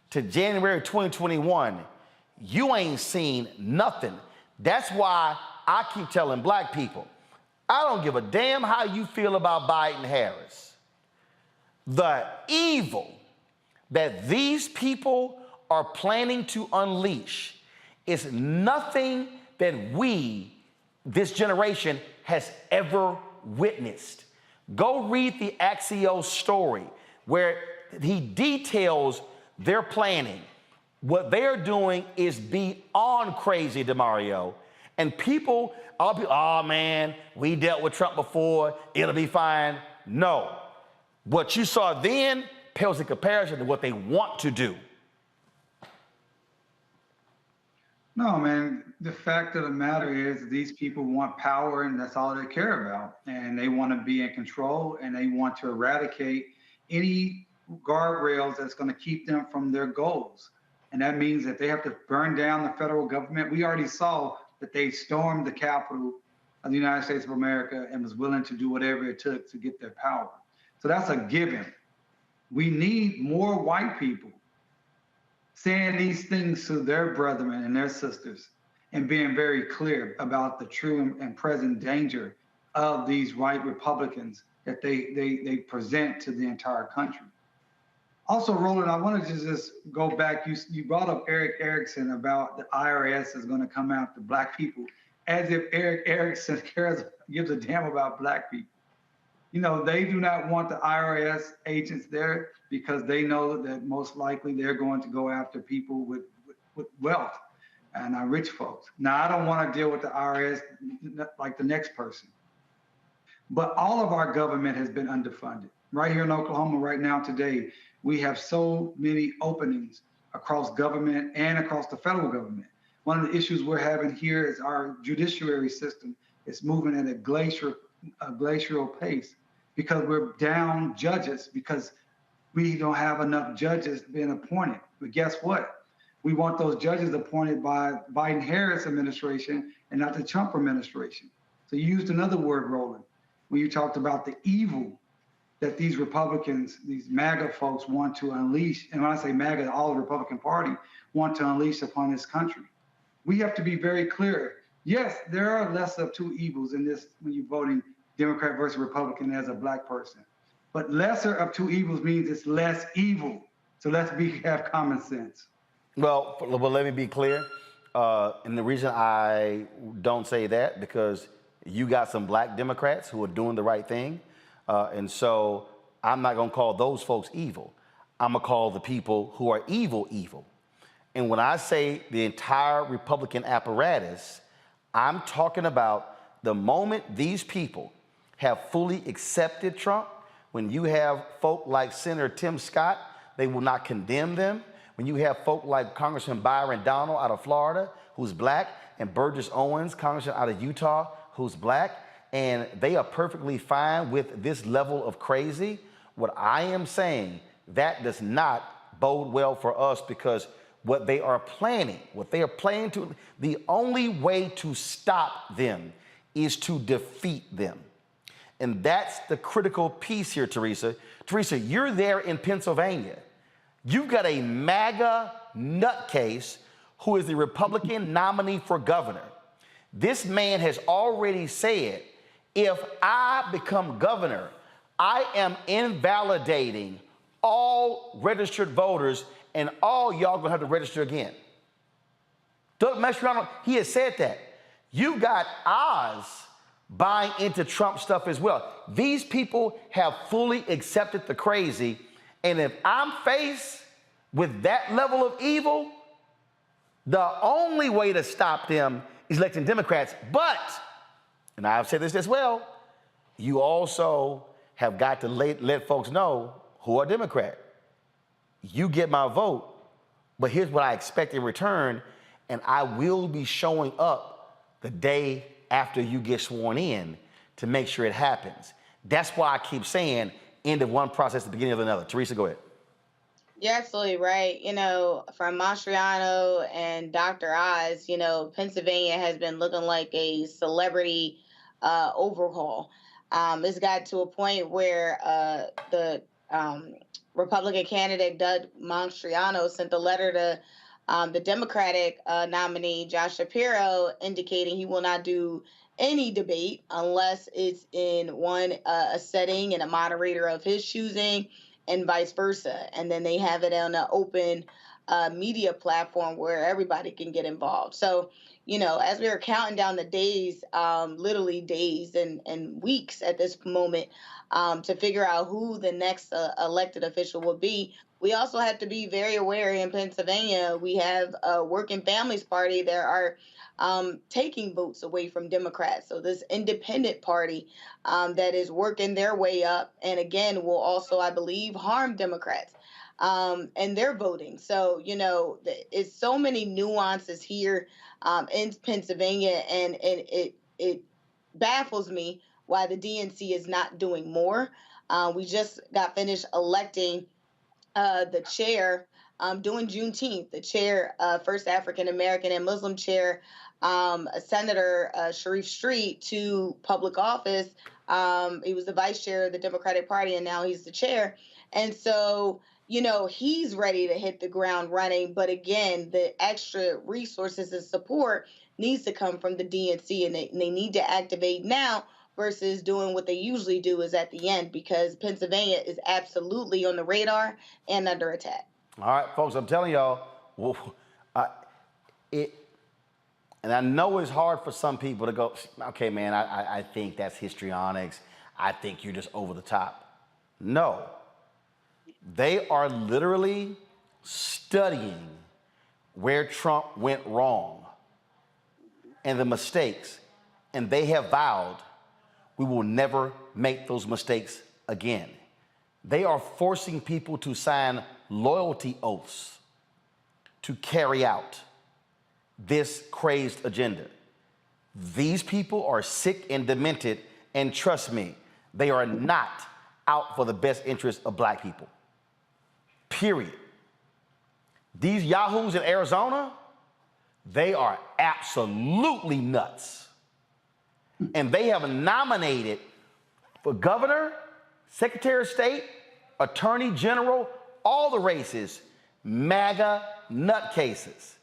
to January 2021, you ain't seen nothing. That's why I keep telling black people, I don't give a damn how you feel about Biden-Harris. The evil that these people are planning to unleash is nothing that this generation, has ever witnessed. Go read the Axios story where he details their planning. What they're doing is beyond crazy, DeMario. And people, all people, oh man, we dealt with Trump before, it'll be fine. No. What you saw then pales in comparison to what they want to do. No, man, the fact of the matter is these people want power and that's all they care about. And they want to be in control and they want to eradicate any guardrails that's going to keep them from their goals. And that means that they have to burn down the federal government. We already saw that they stormed the Capitol of the United States of America and was willing to do whatever it took to get their power. So that's a given. We need more white people saying these things to their brethren and their sisters and being very clear about the true and present danger of these white Republicans that they present to the entire country. Also, Roland, I wanted to just go back. You brought up Eric Erickson about the IRS is going to come after black people, as if Eric Erickson gives a damn about black people. You know, they do not want the IRS agents there because they know that most likely they're going to go after people with wealth and rich folks. Now, I don't want to deal with the IRS like the next person, but all of our government has been underfunded. Right here in Oklahoma right now today, we have so many openings across government and across the federal government. One of the issues we're having here is our judiciary system is moving at a glacial pace because we're down judges because we don't have enough judges being appointed. But guess what? We want those judges appointed by Biden-Harris administration and not the Trump administration. So you used another word, Roland, when you talked about the evil that these Republicans, these MAGA folks want to unleash. And when I say MAGA, all the Republican Party want to unleash upon this country. We have to be very clear. Yes, there are less of two evils in this when you're voting Democrat versus Republican as a black person. But lesser of two evils means it's less evil. So let's have common sense. Well, let me be clear. And the reason I don't say that, because you got some black Democrats who are doing the right thing. And so I'm not going to call those folks evil. I'm going to call the people who are evil, evil. And when I say the entire Republican apparatus, I'm talking about the moment these people have fully accepted Trump, when you have folk like Senator Tim Scott, they will not condemn them. When you have folk like Congressman Byron Donald out of Florida, who's black, and Burgess Owens, Congressman out of Utah, who's black, and they are perfectly fine with this level of crazy, what I am saying, that does not bode well for us, because what they are planning to, the only way to stop them is to defeat them. And that's the critical piece here, Teresa. Teresa, you're there in Pennsylvania. You've got a MAGA nutcase who is the Republican nominee for governor. This man has already said, if I become governor, I am invalidating all registered voters and all y'all gonna have to register again. Doug Mastriano, he has said that. You got Oz buying into Trump stuff as well. These people have fully accepted the crazy, and if I'm faced with that level of evil, the only way to stop them is electing Democrats. But, and I've said this as well, you also have got to let folks know who are Democrat. You get my vote, but here's what I expect in return, and I will be showing up the day after you get sworn in to make sure it happens. That's why I keep saying end of one process, the beginning of another. Teresa, go ahead. You're absolutely right. You know, from Mastriano and Dr. Oz, you know, Pennsylvania has been looking like a celebrity overhaul. It's got to a point where the Republican candidate, Doug Mastriano, sent a letter to the Democratic nominee, Josh Shapiro, indicating he will not do any debate unless it's in a setting and a moderator of his choosing, and vice versa. And then they have it on an open media platform where everybody can get involved. So, as we were counting down the days, literally days and weeks at this moment, to figure out who the next elected official will be, we also have to be very aware in Pennsylvania. We have a Working Families Party that are taking votes away from Democrats. So this independent party that is working their way up, and again, will also, I believe, harm Democrats and their voting. So, it's so many nuances here in Pennsylvania, and it baffles me why the DNC is not doing more. We just got finished electing the chair during Juneteenth, the chair, first African American and Muslim chair, Senator Sharif Street, to public office. He was the vice chair of the Democratic Party, and now he's the chair. And so, he's ready to hit the ground running. But again, the extra resources and support needs to come from the DNC, and they need to activate now versus doing what they usually do is at the end, because Pennsylvania is absolutely on the radar and under attack. All right, folks, I'm telling y'all, and I know it's hard for some people to go, okay, man, I think that's histrionics. I think you're just over the top. No. They are literally studying where Trump went wrong and the mistakes, and they have vowed we will never make those mistakes again. They are forcing people to sign loyalty oaths to carry out this crazed agenda. These people are sick and demented, and trust me, they are not out for the best interest of black people. Period. These yahoos in Arizona, they are absolutely nuts. And they have nominated for governor, secretary of state, attorney general, all the races, MAGA nutcases.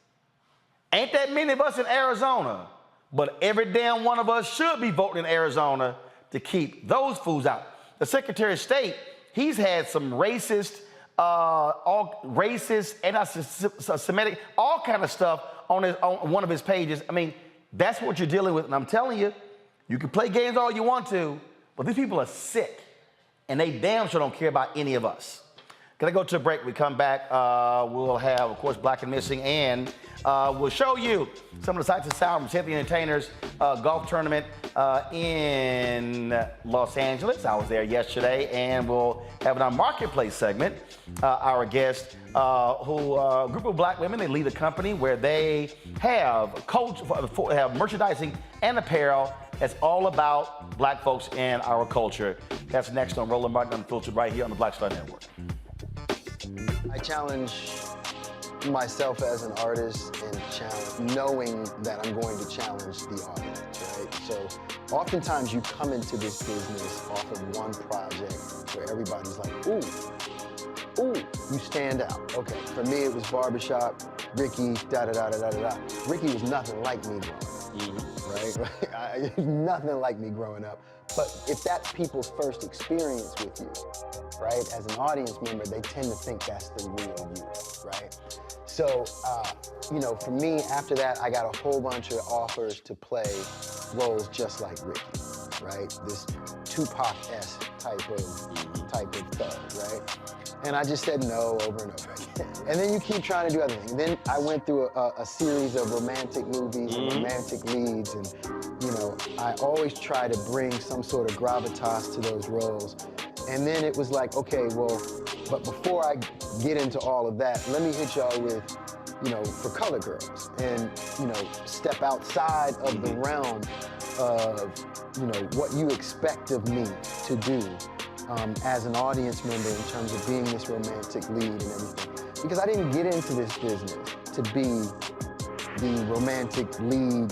Ain't that many of us in Arizona, but every damn one of us should be voting in Arizona to keep those fools out. The secretary of state, he's had some racist, anti-Semitic, all kind of stuff on one of his pages. I mean, that's what you're dealing with, and I'm telling you, you can play games all you want to, but these people are sick, and they damn sure don't care about any of us. Gonna go to a break. We come back, we'll have, of course, Black and Missing, and we'll show you some of the sights and sounds from Cynthia Entertainer's golf tournament in Los Angeles. I was there yesterday, and we'll have in our marketplace segment our guest, a group of black women. They lead a company where they have have merchandising and apparel that's all about black folks and our culture. That's next on Roland Martin Unfiltered, right here on the Black Star Network. I challenge myself as an artist and knowing that I'm going to challenge the audience, right? So oftentimes you come into this business off of one project where everybody's like, ooh, you stand out. Okay, for me it was Barbershop, Ricky, da-da-da-da-da-da-da. Ricky was nothing like me growing up, right? Nothing like me growing up. But if that's people's first experience with you, right, as an audience member, they tend to think that's the real you, right? So, for me, after that, I got a whole bunch of offers to play roles just like Ricky, right? This Tupac-esque type of thug, right? And I just said no over and over again. And then you keep trying to do other things. Then I went through a series of romantic movies and romantic leads, and I always try to bring some sort of gravitas to those roles. And then it was like, okay, well, but before I get into all of that, let me hit y'all with, For Color Girls, and, step outside of the realm of, what you expect of me to do as an audience member in terms of being this romantic lead and everything. Because I didn't get into this business to be the romantic lead,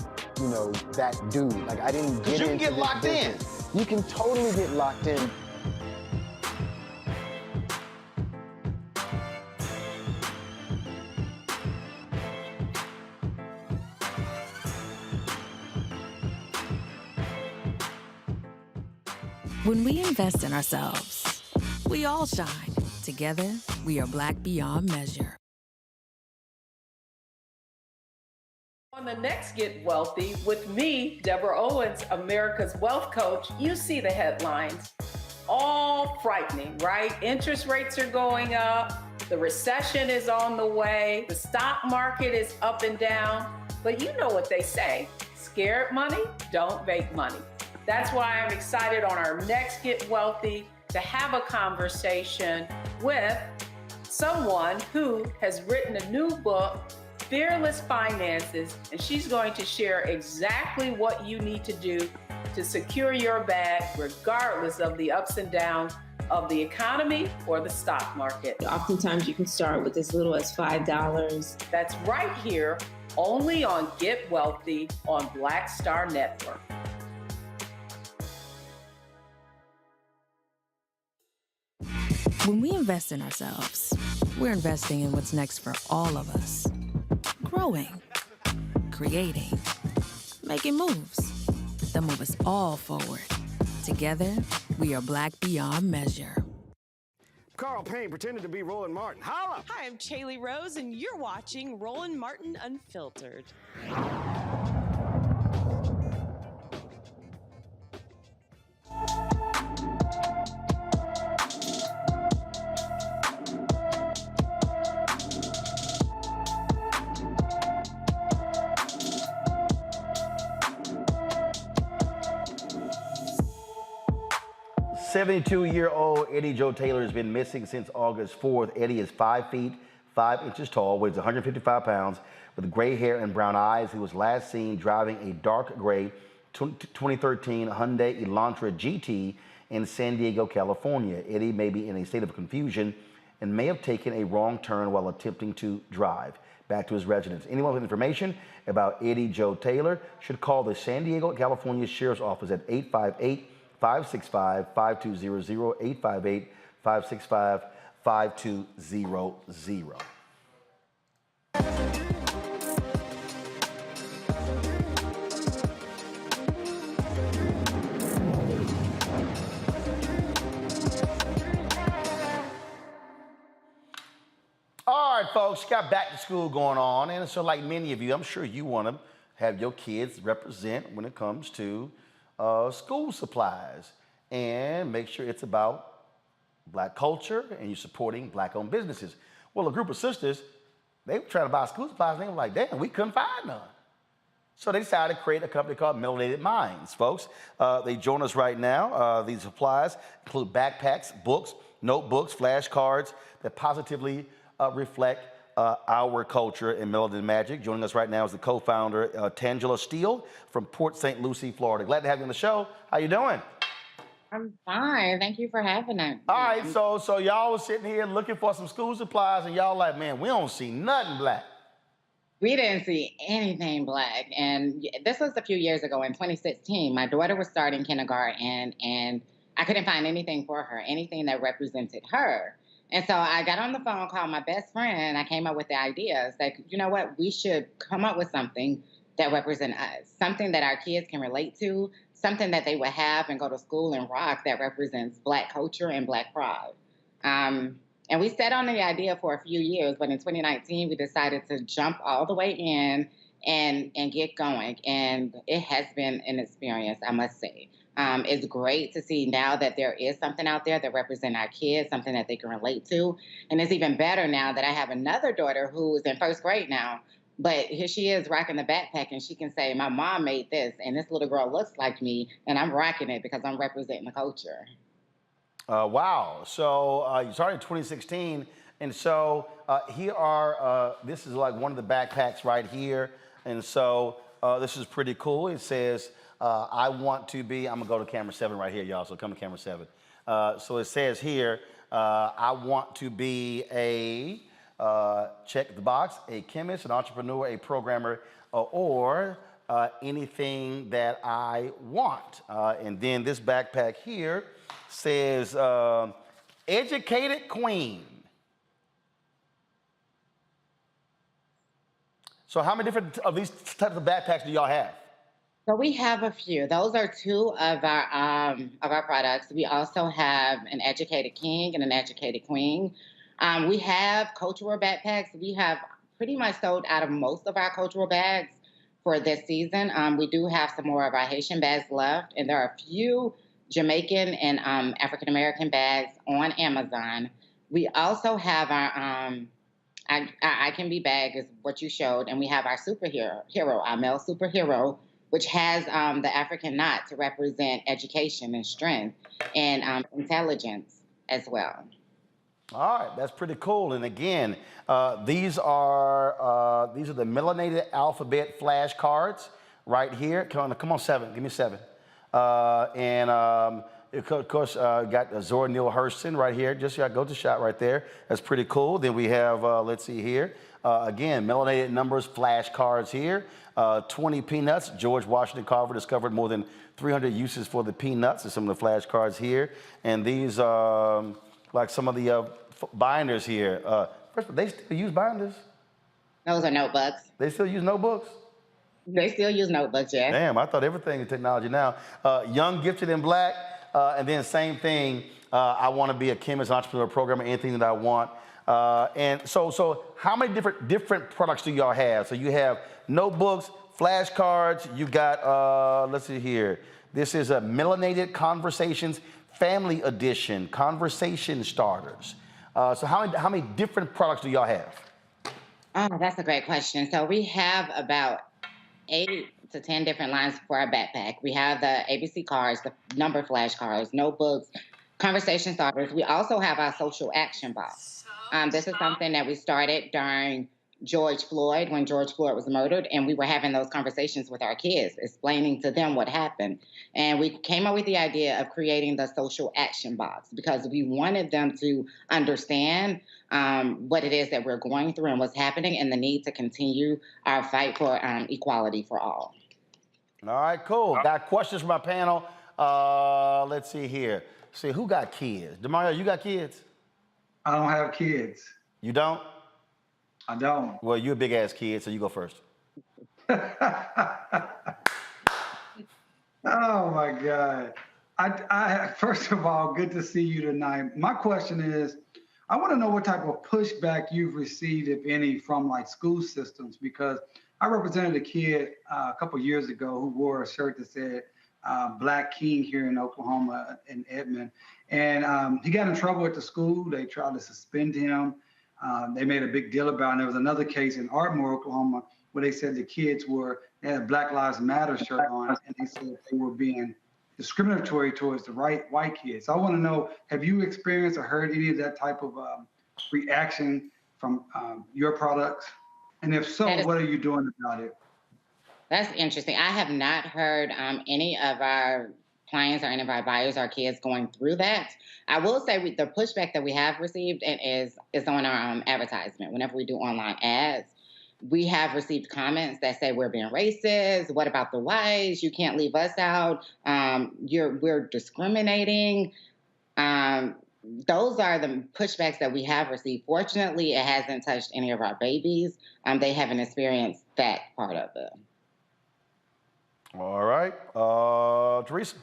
that dude. Like, I didn't get into this business. You can get locked in. You can totally get locked in. When we invest in ourselves, we all shine. Together, we are Black beyond measure. On the next Get Wealthy with me, Deborah Owens, America's Wealth Coach, you see the headlines. All frightening, right? Interest rates are going up. The recession is on the way. The stock market is up and down. But you know what they say, scared money don't make money. That's why I'm excited on our next Get Wealthy to have a conversation with someone who has written a new book, Fearless Finances, and she's going to share exactly what you need to do to secure your bag regardless of the ups and downs of the economy or the stock market. Oftentimes you can start with as little as $5. That's right here, only on Get Wealthy on Black Star Network. When we invest in ourselves, we're investing in what's next for all of us. Growing, creating, making moves that move us all forward. Together, we are Black beyond measure. Carl Payne pretended to be Roland Martin. Holla! Hi, I'm Chaley Rose, and you're watching Roland Martin Unfiltered. 72-year-old Eddie Joe Taylor has been missing since August 4th. Eddie is 5 feet, 5 inches tall, weighs 155 pounds, with gray hair and brown eyes. He was last seen driving a dark gray 2013 Hyundai Elantra GT in San Diego, California. Eddie may be in a state of confusion and may have taken a wrong turn while attempting to drive back to his residence. Anyone with information about Eddie Joe Taylor should call the San Diego, California Sheriff's Office at 858-565-5200, 858-565-5200. All right, folks, got back to school going on, and so like many of you, I'm sure you want to have your kids represent when it comes to school supplies and make sure it's about Black culture and you're supporting Black-owned businesses. Well, a group of sisters, they were trying to buy school supplies, and they were like, damn, we couldn't find none. So they decided to create a company called Melanated Mindz, folks. They join us right now. These supplies include backpacks, books, notebooks, flashcards that positively reflect our culture and Melanated Magic. Joining us right now is the co-founder, Tangela Steele from Port St. Lucie, Florida. Glad to have you on the show. How you doing? I'm fine. Thank you for having us. All right, so y'all was sitting here looking for some school supplies, and y'all like, man, we don't see nothing Black. We didn't see anything Black. And this was a few years ago in 2016. My daughter was starting kindergarten, and I couldn't find anything for her, anything that represented her. And so I got on the phone, called my best friend, and I came up with the idea. It's like, you know what? We should come up with something that represents us, something that our kids can relate to, something that they would have and go to school and rock that represents Black culture and Black pride. And we sat on the idea for a few years, but in 2019, we decided to jump all the way in and get going. And it has been an experience, I must say. It's great to see now that there is something out there that represents our kids, something that they can relate to. And it's even better now that I have another daughter who is in first grade now. But here she is rocking the backpack, and she can say, my mom made this, and this little girl looks like me, and I'm rocking it because I'm representing the culture. Wow. So you started in 2016, and so here are, this is like one of the backpacks right here. And so this is pretty cool. It says, I want to be, I'm gonna go to camera 7 right here, y'all, so come to camera 7. So it says here, I want to be a, check the box, a chemist, an entrepreneur, a programmer, or anything that I want. And then this backpack here says, educated queen. So how many different of these types of backpacks do y'all have? So we have a few. Those are two of our products. We also have an educated king and an educated queen. We have cultural backpacks. We have pretty much sold out of most of our cultural bags. for this season. We do have some more of our Haitian bags left, and there are a few Jamaican and African American bags on Amazon. We also have our I Can Be bag is what you showed, and we have our superhero, our male superhero, which has the African knot to represent education and strength and intelligence as well. All right, that's pretty cool. And again, these are the melanated alphabet flashcards right here. Come on, 7. Give me 7. Of course, got Zora Neale Hurston right here. Just go to shot right there. That's pretty cool. Then we have, let's see here. Again, melanated numbers flashcards here. 20 peanuts. George Washington Carver discovered more than 300 uses for the peanuts. And some of the flashcards here. And these, like some of the binders here. First of all, they still use binders? Those are notebooks. They still use notebooks? They still use notebooks, yeah. Damn, I thought everything is technology now. Young, Gifted, and Black. And then same thing, I want to be a chemist, entrepreneur, programmer, anything that I want. And so how many different products do y'all have? So you have notebooks, flashcards, you got, let's see here. This is a Melanated Conversations Family Edition, Conversation Starters. So how many different products do y'all have? Oh, that's a great question. So we have about 8 to 10 different lines for our backpack. We have the ABC cards, the number flashcards, notebooks, conversation starters. We also have our social action box. This is something that we started during George Floyd, when George Floyd was murdered, and we were having those conversations with our kids, explaining to them what happened. And we came up with the idea of creating the social action box because we wanted them to understand what it is that we're going through and what's happening and the need to continue our fight for equality for all. All right, cool. Got questions from my panel. Let's see here. See, who got kids? Demario, you got kids? I don't have kids. You don't? I don't. Well, you're a big ass kid, so you go first. Oh my God. I first of all, good to see you tonight. My question is, I want to know what type of pushback you've received, if any, from like school systems, because I represented a kid a couple years ago who wore a shirt that said Black King here in Oklahoma, in Edmond. And he got in trouble at the school. They tried to suspend him. They made a big deal about it. And there was another case in Ardmore, Oklahoma, where they said the kids they had a Black Lives Matter shirt on, and they said they were being discriminatory towards the white kids. So I want to know, have you experienced or heard any of that type of reaction from your products? And if so, what are you doing about it? That's interesting. I have not heard any of our clients or any of our buyers or kids going through that. I will say the pushback that we have received is on our advertisement. Whenever we do online ads, we have received comments that say we're being racist. What about the whites? You can't leave us out. We're discriminating. Those are the pushbacks that we have received. Fortunately, it hasn't touched any of our babies. They haven't experienced that part of it. All right. Teresa.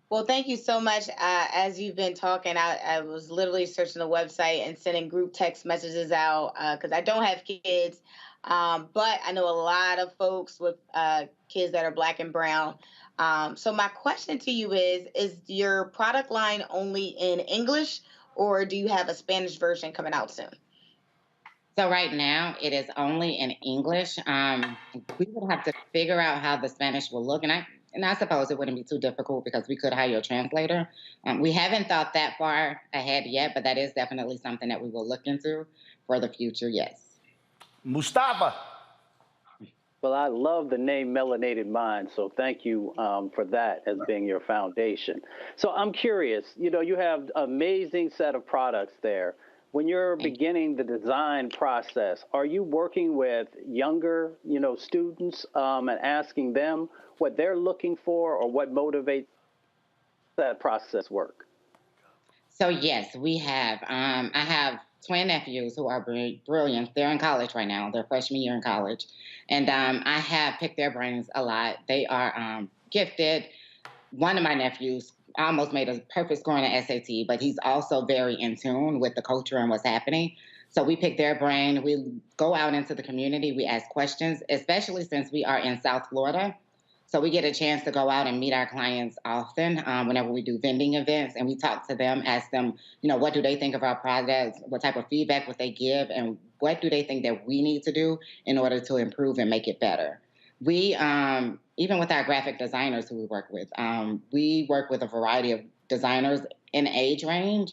Well, thank you so much. As you've been talking, I was literally searching the website and sending group text messages out because I don't have kids, but I know a lot of folks with kids that are Black and brown. So my question to you is your product line only in English, or do you have a Spanish version coming out soon? So right now, it is only in English. We would have to figure out how the Spanish will look, and I suppose it wouldn't be too difficult because we could hire a translator. We haven't thought that far ahead yet, but that is definitely something that we will look into for the future, yes. Mustafa. Well, I love the name Melanated Mindz, so thank you for that as being your foundation. So I'm curious, you have an amazing set of products there. When you're beginning the design process, are you working with younger, students and asking them what they're looking for or what motivates that process work? So yes, we have. I have twin nephews who are brilliant. They're in college right now. They're freshman year in college. And I have picked their brains a lot. They are gifted. One of my nephews almost made a perfect score on the SAT, but he's also very in tune with the culture and what's happening. So we pick their brain. We go out into the community. We ask questions, especially since we are in South Florida. So we get a chance to go out and meet our clients often whenever we do vending events, and we talk to them, ask them, what do they think of our products? What type of feedback would they give? And what do they think that we need to do in order to improve and make it better? We, even with our graphic designers who we work with a variety of designers in age range,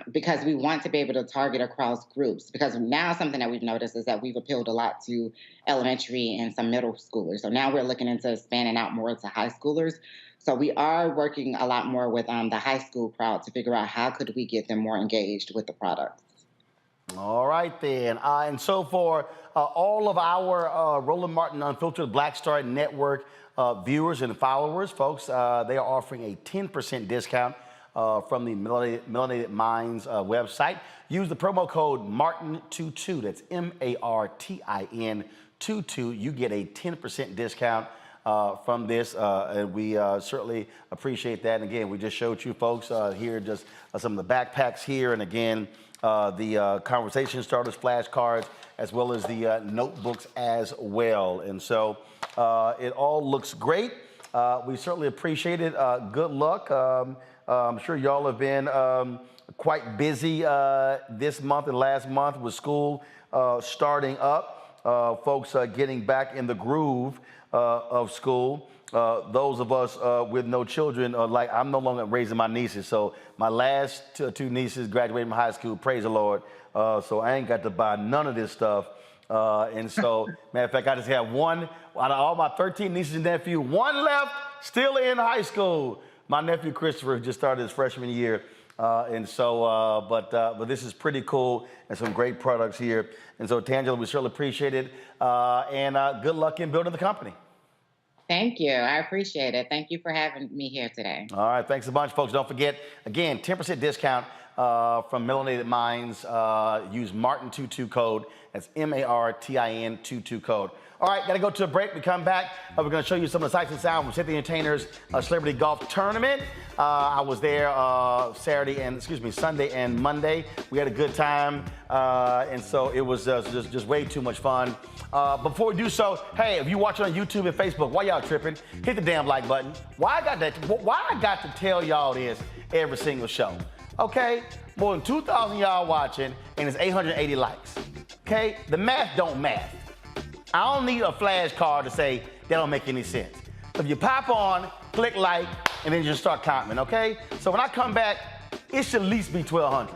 because we want to be able to target across groups. Because now something that we've noticed is that we've appealed a lot to elementary and some middle schoolers. So now we're looking into expanding out more to high schoolers. So we are working a lot more with the high school crowd to figure out how could we get them more engaged with the products. All right, then. And so for all of our Roland Martin Unfiltered Black Star Network viewers and followers, folks, they are offering a 10% discount from the Melanated Mindz website. Use the promo code Martin22. That's MARTIN 22. You get a 10% discount from this, and we certainly appreciate that. And again, we just showed you folks here just some of the backpacks here, and again, the conversation starters flashcards, as well as the notebooks as well. And so it all looks great. We certainly appreciate it. Good luck. I'm sure y'all have been quite busy this month and last month with school starting up. Folks getting back in the groove of school. Those of us with no children, like I'm no longer raising my nieces. So my last two nieces graduated from high school, praise the Lord. So I ain't got to buy none of this stuff. And so, matter of fact, I just have one out of all my 13 nieces and nephews, one left still in high school. My nephew Christopher just started his freshman year. And so, but this is pretty cool and some great products here. And so, Tangela, we certainly appreciate it. And good luck in building the company. Thank you. I appreciate it. Thank you for having me here today. All right. Thanks a bunch, folks. Don't forget, again, 10% discount from Melanated Mindz. Use Martin22 code. That's MARTIN 22 code. All right, got to go to a break. We come back. We're going to show you some of the sights and sounds from Cynthia Entertainer's Celebrity Golf Tournament. I was there Sunday and Monday. We had a good time, and so it was just way too much fun. Before we do so, hey, if you watching on YouTube and Facebook, why y'all tripping? Hit the damn like button. Why I got to tell y'all this every single show? Okay, more than 2,000 y'all watching, and it's 880 likes. Okay, the math don't math. I don't need a flashcard to say that don't make any sense. If you pop on, click like, and then just start commenting, okay? So when I come back, it should at least be 1,200.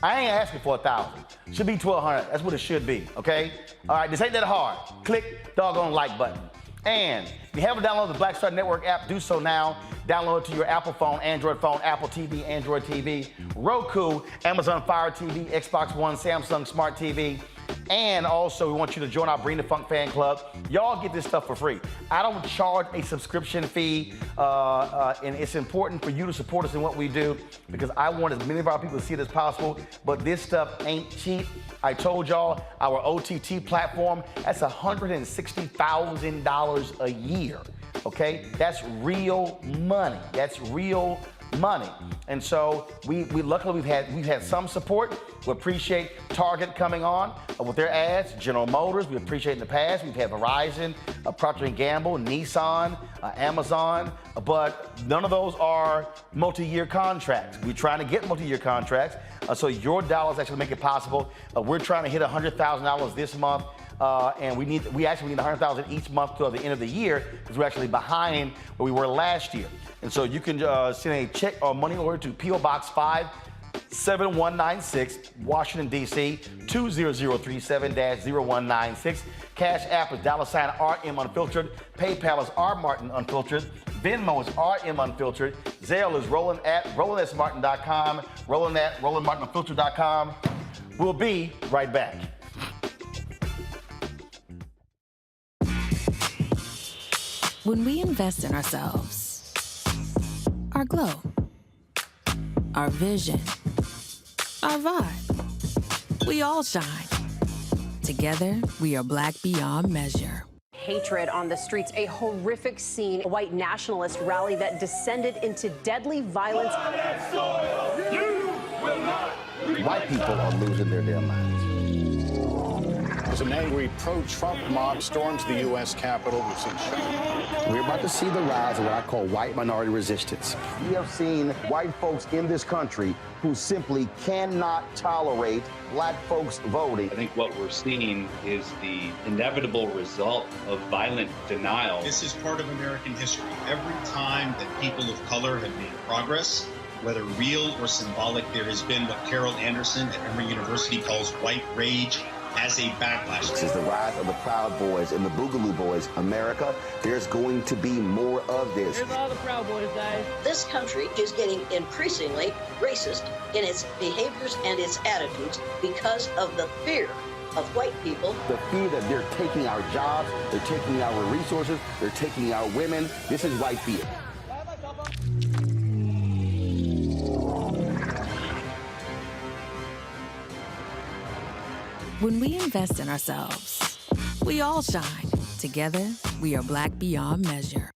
I ain't asking for 1,000. Should be 1,200. That's what it should be, okay? All right, this ain't that hard. Click doggone like button. And if you haven't downloaded the Black Star Network app, do so now. Download it to your Apple phone, Android phone, Apple TV, Android TV, Roku, Amazon Fire TV, Xbox One, Samsung Smart TV. And also, we want you to join our Bring the Funk fan club. Y'all get this stuff for free. I don't charge a subscription fee, and it's important for you to support us in what we do because I want as many of our people to see it as possible, but this stuff ain't cheap. I told y'all our OTT platform, that's $160,000 a year, okay? That's real money. That's real money. And so we luckily we've had some support. We appreciate Target coming on with their ads, General Motors, we appreciate in the past. We've had Verizon, Procter & Gamble, Nissan, Amazon, but none of those are multi-year contracts. We're trying to get multi-year contracts, so your dollars actually make it possible. We're trying to hit $100,000 this month. And we actually need $100,000 each month till the end of the year because we're actually behind where we were last year. And so you can send a check or money order to P.O. Box 57196, Washington, D.C. 20037-0196. Cash App is $RM Unfiltered. PayPal is RMartin Unfiltered. Venmo is RM Unfiltered. Zelle is Roland at RolandSmartin.com. Roland at RolandMartinUnfiltered.com. We'll be right back. When we invest in ourselves, our glow, our vision, our vibe, we all shine. Together, we are black beyond measure. Hatred on the streets, a horrific scene, a white nationalist rally that descended into deadly violence. You will not White people are losing their damn minds. As an angry pro-Trump mob storms the U.S. Capitol, we've seen shootings. We're about to see the rise of what I call white minority resistance. We have seen white folks in this country who simply cannot tolerate black folks voting. I think what we're seeing is the inevitable result of violent denial. This is part of American history. Every time that people of color have made progress, whether real or symbolic, there has been what Carol Anderson at Emory University calls white rage as a backlash. This is the rise of the Proud Boys and the Boogaloo Boys. America, there's going to be more of this. Here's all the Proud Boys, guys. This country is getting increasingly racist in its behaviors and its attitudes because of the fear of white people. The fear that they're taking our jobs, they're taking our resources, they're taking our women. This is white fear. When we invest in ourselves, we all shine. Together, we are Black beyond measure.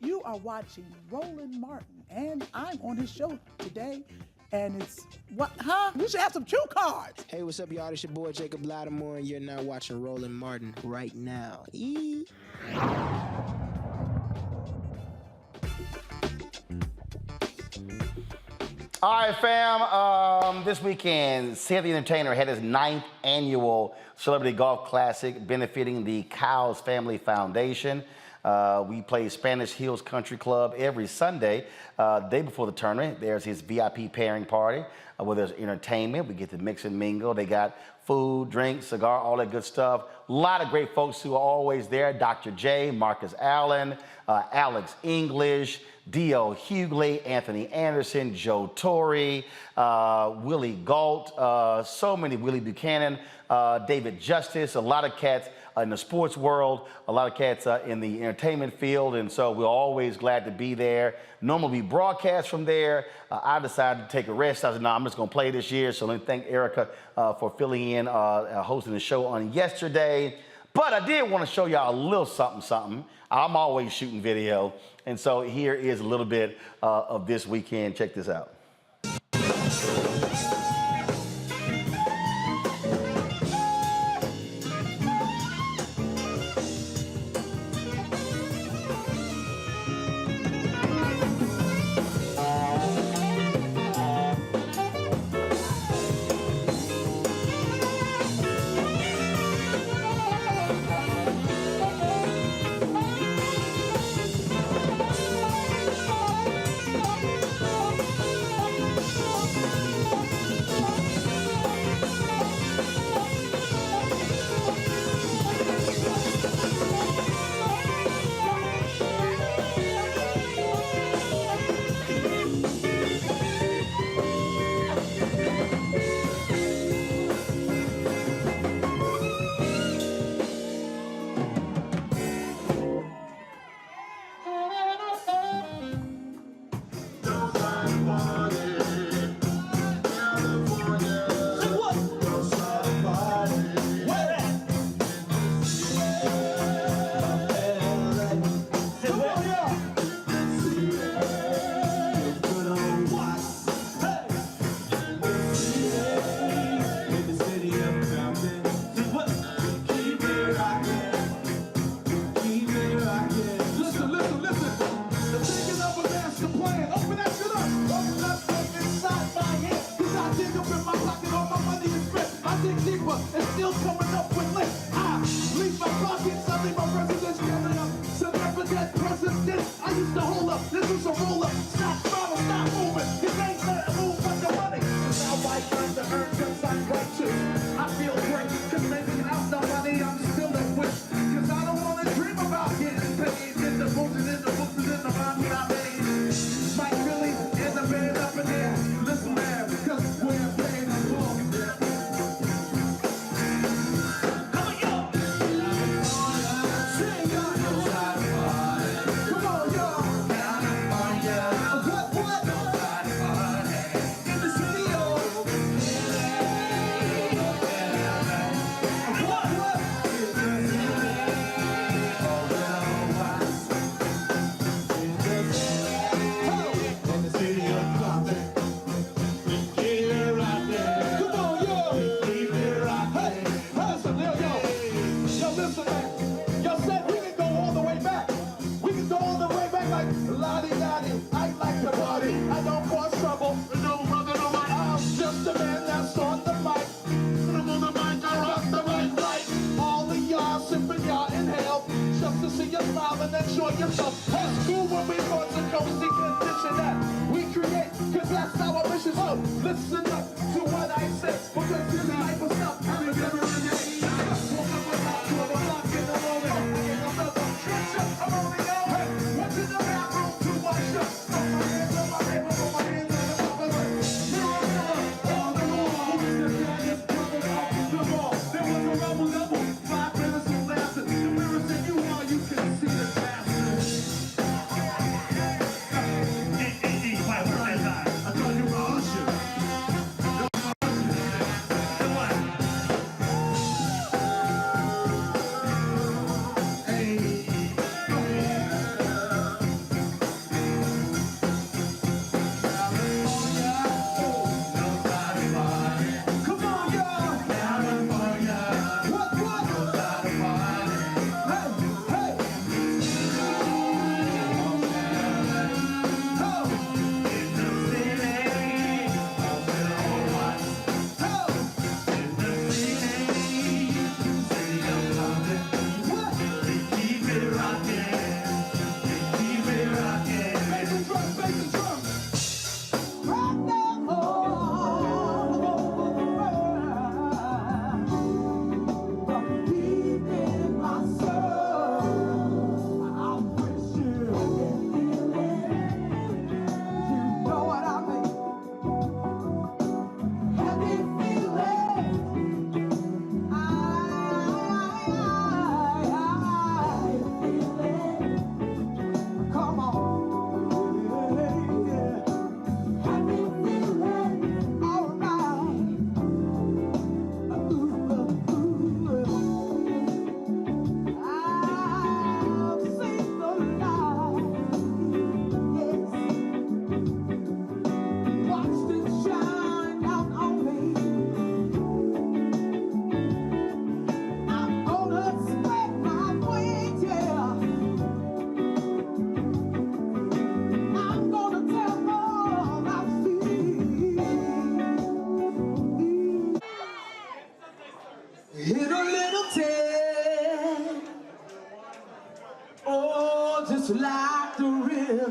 You are watching Roland Martin, and I'm on his show today. And it's, what, huh? We should have some cue cards. Hey, what's up, y'all? It's your boy, Jacob Lattimore, and you're now watching Roland Martin right now. All right, fam. This weekend, Sid the Entertainer had his 9th annual Celebrity Golf Classic benefiting the Cowles Family Foundation. We play Spanish Hills Country Club every Sunday. Day before the tournament, there's his VIP pairing party where there's entertainment. We get to mix and mingle. They got food, drink, cigar, all that good stuff. A lot of great folks who are always there. Dr. J, Marcus Allen, Alex English, D.L. Hughley, Anthony Anderson, Joe Torre, Willie Galt, so many, Willie Buchanan, David Justice, a lot of cats in the sports world, a lot of cats in the entertainment field, and so we're always glad to be there. Normally we broadcast from there. I decided to take a rest. I said, no, I'm just going to play this year, so let me thank Erica for filling in, hosting the show on yesterday. But I did want to show y'all a little something. I'm always shooting video, and so here is a little bit of this weekend. Check this out.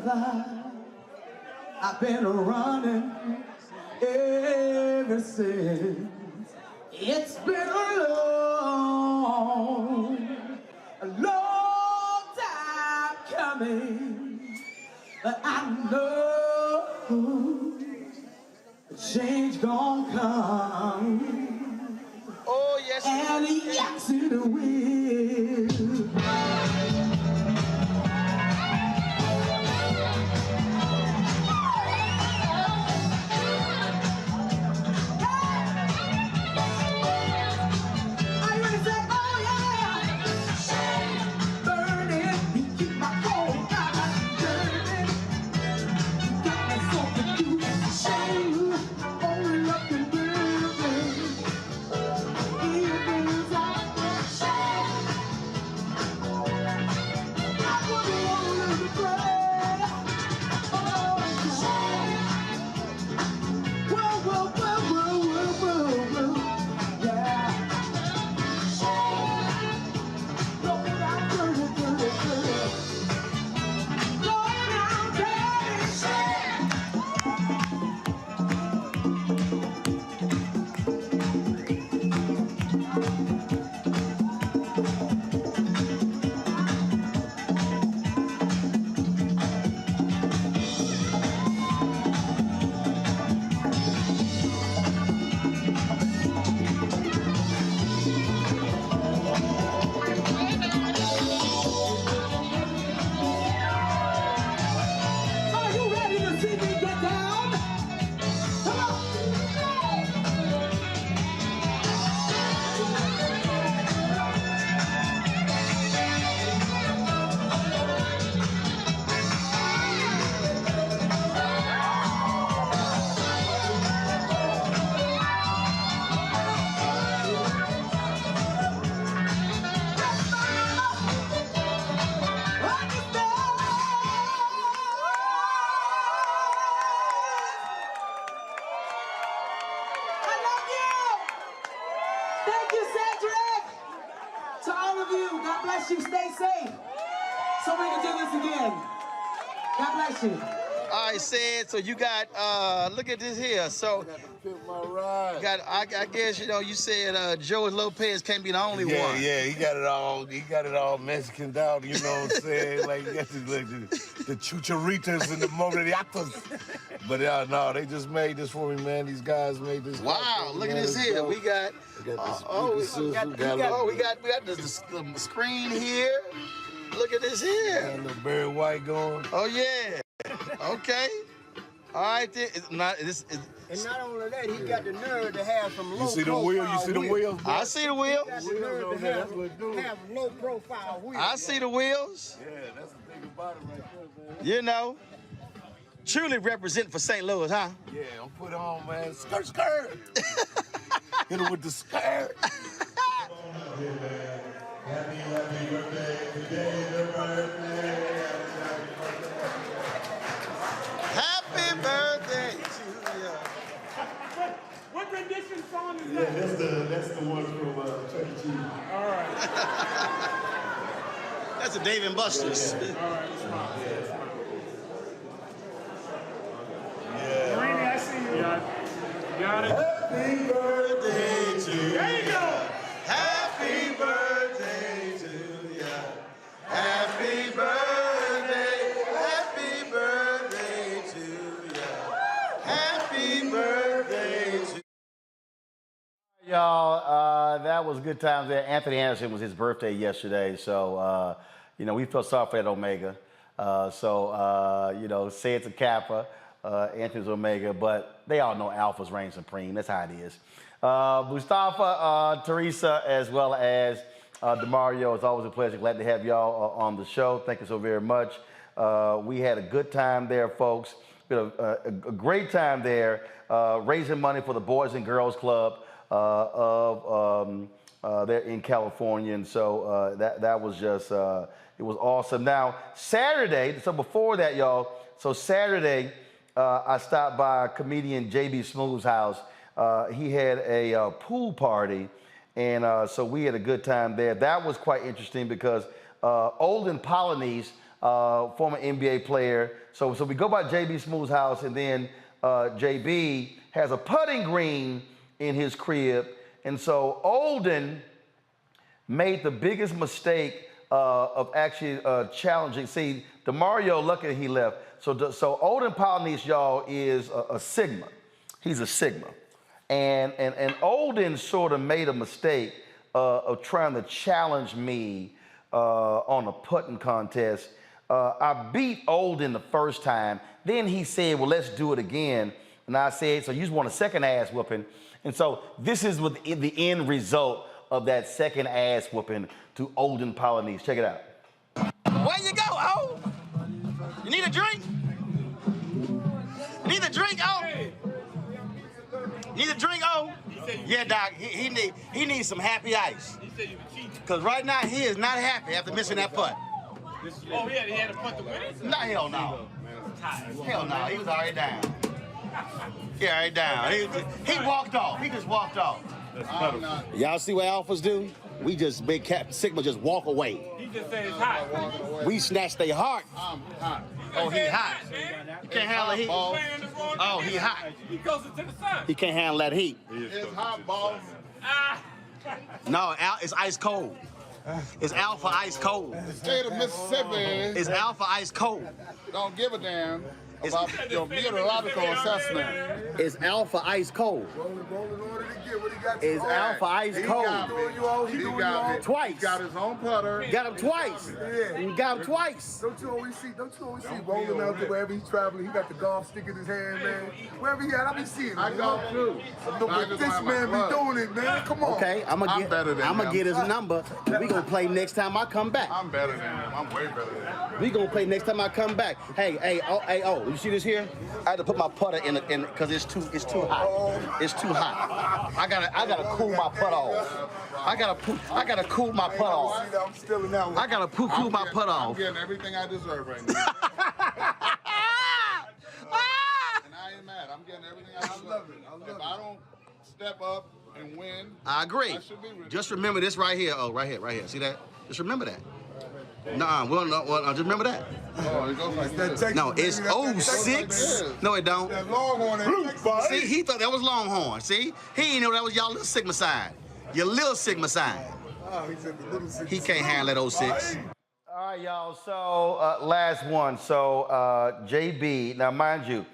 survive. I've been running ever since. It's been a long time coming, but I know change gon' come. Oh, yes. And yes, it will. All right, Sid, so you got, look at this here. So, I guess, you know, you said Joe Lopez can't be the only one. Yeah, he got it all Mexicaned out, you know what I'm saying? Like, you got the chucharitas and the morellatas. But no, they just made this for me, man. These guys made this. Wow, look at this here. We got, we got the screen here. Look at this here. Got a little Barry White going. Oh, yeah. Okay. All right, then. It's not, and not only that, he got the nerve to have some low You see the wheel? You see the wheels? I see the wheels. He got the nerve to have low profile wheels. I see the wheels. Yeah, that's the thing about it right there, man. You know, truly representing for St. Louis, huh? Yeah, I'm put on, man. Skirt, skirt. Hit him with the skirt. Happy birthday, today's your birthday. Happy birthday to you. What rendition song is that? That's the one from Chuck E. Cheese. All right. That's a Dave and Buster's. All right, it's mine. Yeah. Marini, I see you. Got it. Happy birthday to you. There you go. Happy birthday to you. Happy birthday. Happy birthday to you. Happy birthday to you. Y'all, that was good times there. Anthony Anderson was his birthday yesterday, so, you know, we felt sorry for that Omega. You know, say it's a Kappa, Anthony's Omega, but they all know Alpha's reign supreme. That's how it is. Mustafa, Teresa, as well as DeMario, it's always a pleasure. Glad to have y'all on the show. Thank you so very much. We had a good time there, folks. We had a great time there, raising money for the Boys and Girls Club there in California. And so that was just, it was awesome. Now, Saturday, so before that, y'all, so Saturday, I stopped by comedian J.B. Smooth's house. He had a pool party, and so we had a good time there. That was quite interesting because Olden Polonese former NBA player. So we go by JB Smooth's house, and then JB has a putting green in his crib. And so Olden made the biggest mistake of actually challenging. See, DeMario, lucky he left. So Olden Polynice, y'all, is a Sigma. He's a Sigma. And Olden sort of made a mistake of trying to challenge me on a putting contest. I beat Olden the first time. Then he said, well, let's do it again. And I said, so you just want a second ass whooping. And so this is what the end result of that second ass whooping to Olden Polynice. Check it out. Where you go, O? You need a drink? You need a drink, O? Need a drink, O? Yeah, Doc, he needs some happy ice. Because right now he is not happy after missing that putt. Oh, he had to putt to win it? No, hell no. Hell no, he was already down. He already down. He walked off. He just walked off. Y'all see what alphas do? We just, Big Cap Sigma just walk away. He just said it's hot. We snatch their heart. Oh, he hot. You can't handle the heat. Oh, he hot. He goes into the sun. He can't handle that heat. It's hot, boss. No, it's ice cold. It's alpha ice cold. The state of Mississippi. It's alpha ice cold. Don't give a damn about your meteorological assessment. It's alpha ice cold. It's alpha ice cold. He got me. Twice. He got his own putter. Got him twice. You got him twice. Don't you always see Roland out there wherever he's traveling? He got the golf stick in his hand, man. Wherever he at, I be seeing him. I golf too. But this man be doing it, man. Come on. Okay, I'm gonna get his number. We gonna play next time I come back. I'm better than him. I'm way better than him. We gonna play next time I come back. Hey, you see this here? I had to put my putter in because it's too hot. It's too hot. I gotta cool my putt off. I gotta cool my putt off. I'm still in that one. I gotta cool my putt off. I'm getting everything I deserve right now. And I ain't mad. I'm getting everything I deserve. If I don't step up and win, I agree. I should be rich. Just remember this right here. Oh, right here. See that? Just remember that. Nah, just remember that. Oh, it goes like that. No, it's 06. No, it don't. That Longhorn. See, he thought that was Longhorn. See? He didn't know that was y'all little Sigma side. Your little Sigma side. Oh, he said the little Sigma. He can't handle that 06. All right, y'all. So last one. So JB. Now, mind you,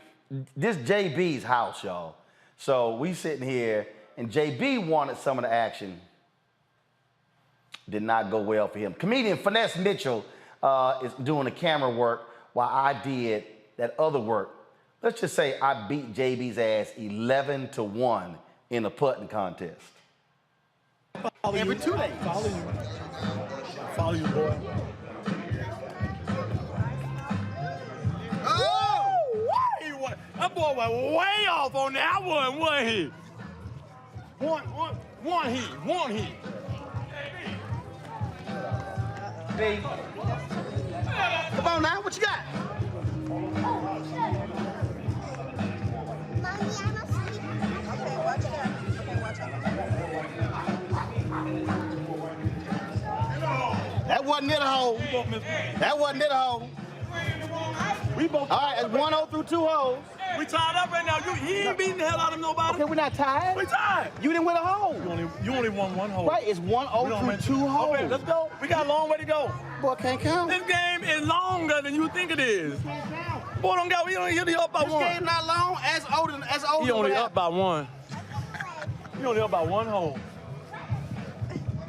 this JB's house, y'all. So we sitting here, and JB wanted some of the action. Did not go well for him. Comedian Finesse Mitchell is doing the camera work while I did that other work. Let's just say I beat JB's ass 11-1 in a putting contest. Every 2 days. Follow you, boy. Oh! That boy went way off on that one, wasn't he? One heat. Hey. Come on now, what you got? That wasn't near the hole. That wasn't near the hole. We both. All right, it's 1 hole through 2 holes. We tied up right now. He ain't beating the hell out of nobody. Okay, we're not tied. We tied. You didn't win a hole. You only won 1 hole. Right, it's 1 hole through 2 holes. Okay, let's go. We got a long way to go. Boy, can't count. This game is longer than you think it is. Boy, don't go. He only up by 1. This game not long. As old. He only up by 1. He only up by 1 hole.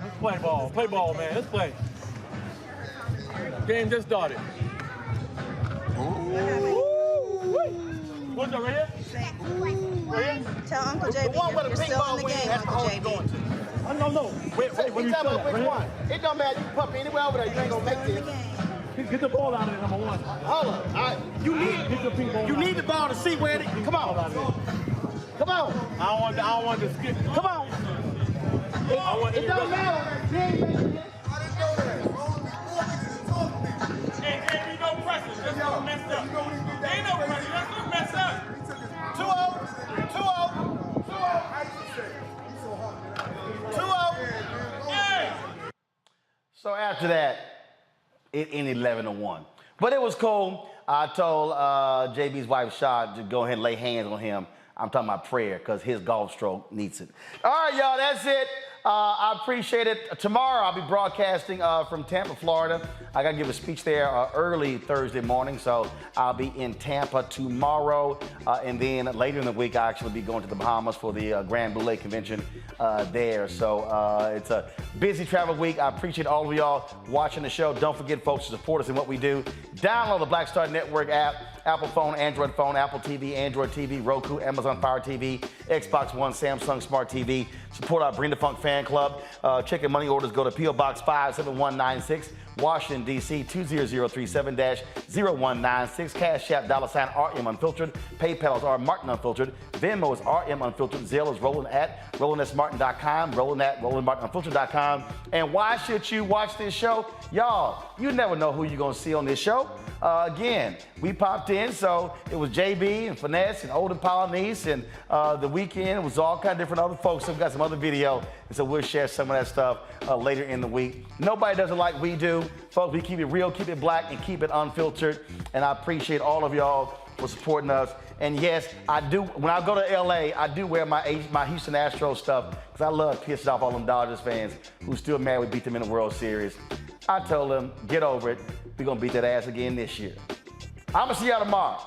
Let's play ball. Play ball, man. Let's play. Game just started. What's up, right here? Right here? Tell Uncle JB you're still in the game, Uncle JB. No. Wait, when you tell me which one. It don't matter. You can pump anywhere over there. You ain't gonna make this. Get the ball out of there, number 1. Hold on. All right. You need the ball to see where it is. Come on. Come on. I don't want to skip. Come on. It don't matter. You ain't making this. Ain't no pressure. Just don't mess up. Ain't no pressure. Just don't mess up. 2-0. 2-0. So after that, it ended 11-1. But it was cool. I told JB's wife, Shad, to go ahead and lay hands on him. I'm talking about prayer, because his golf stroke needs it. All right, y'all, that's it. I appreciate it. Tomorrow, I'll be broadcasting from Tampa, Florida. I got to give a speech there early Thursday morning, so I'll be in Tampa tomorrow. And then later in the week, I'll actually be going to the Bahamas for the Grand Boulay Convention there. So it's a busy travel week. I appreciate all of y'all watching the show. Don't forget, folks, to support us in what we do. Download the Black Star Network app. Apple phone, Android phone, Apple TV, Android TV, Roku, Amazon Fire TV, Xbox One, Samsung Smart TV. Support our Bring the Funk fan club. Check and money orders. Go to P.O. Box 57196, Washington, D.C. 20037-0196. Cash App, $RM Unfiltered. PayPal is R Martin Unfiltered. Venmo is RM Unfiltered. Zelle is Roland at RolandSMartin.com. Roland at RolandMartinUnfiltered.com. And why should you watch this show? Y'all, you never know who you're going to see on this show. Again, we popped in, so it was JB and Finesse and Olden Polynice, and The Weeknd. It was all kind of different other folks. So we got some other video, and so we'll share some of that stuff later in the week. Nobody does it like we do. Folks, we keep it real, keep it black, and keep it unfiltered. And I appreciate all of y'all for supporting us. And yes, I do. When I go to LA, I do wear my Houston Astros stuff, because I love pissing off all them Dodgers fans who still mad we beat them in the World Series. I told them, get over it. We're going to beat that ass again this year. I'm going to see y'all tomorrow.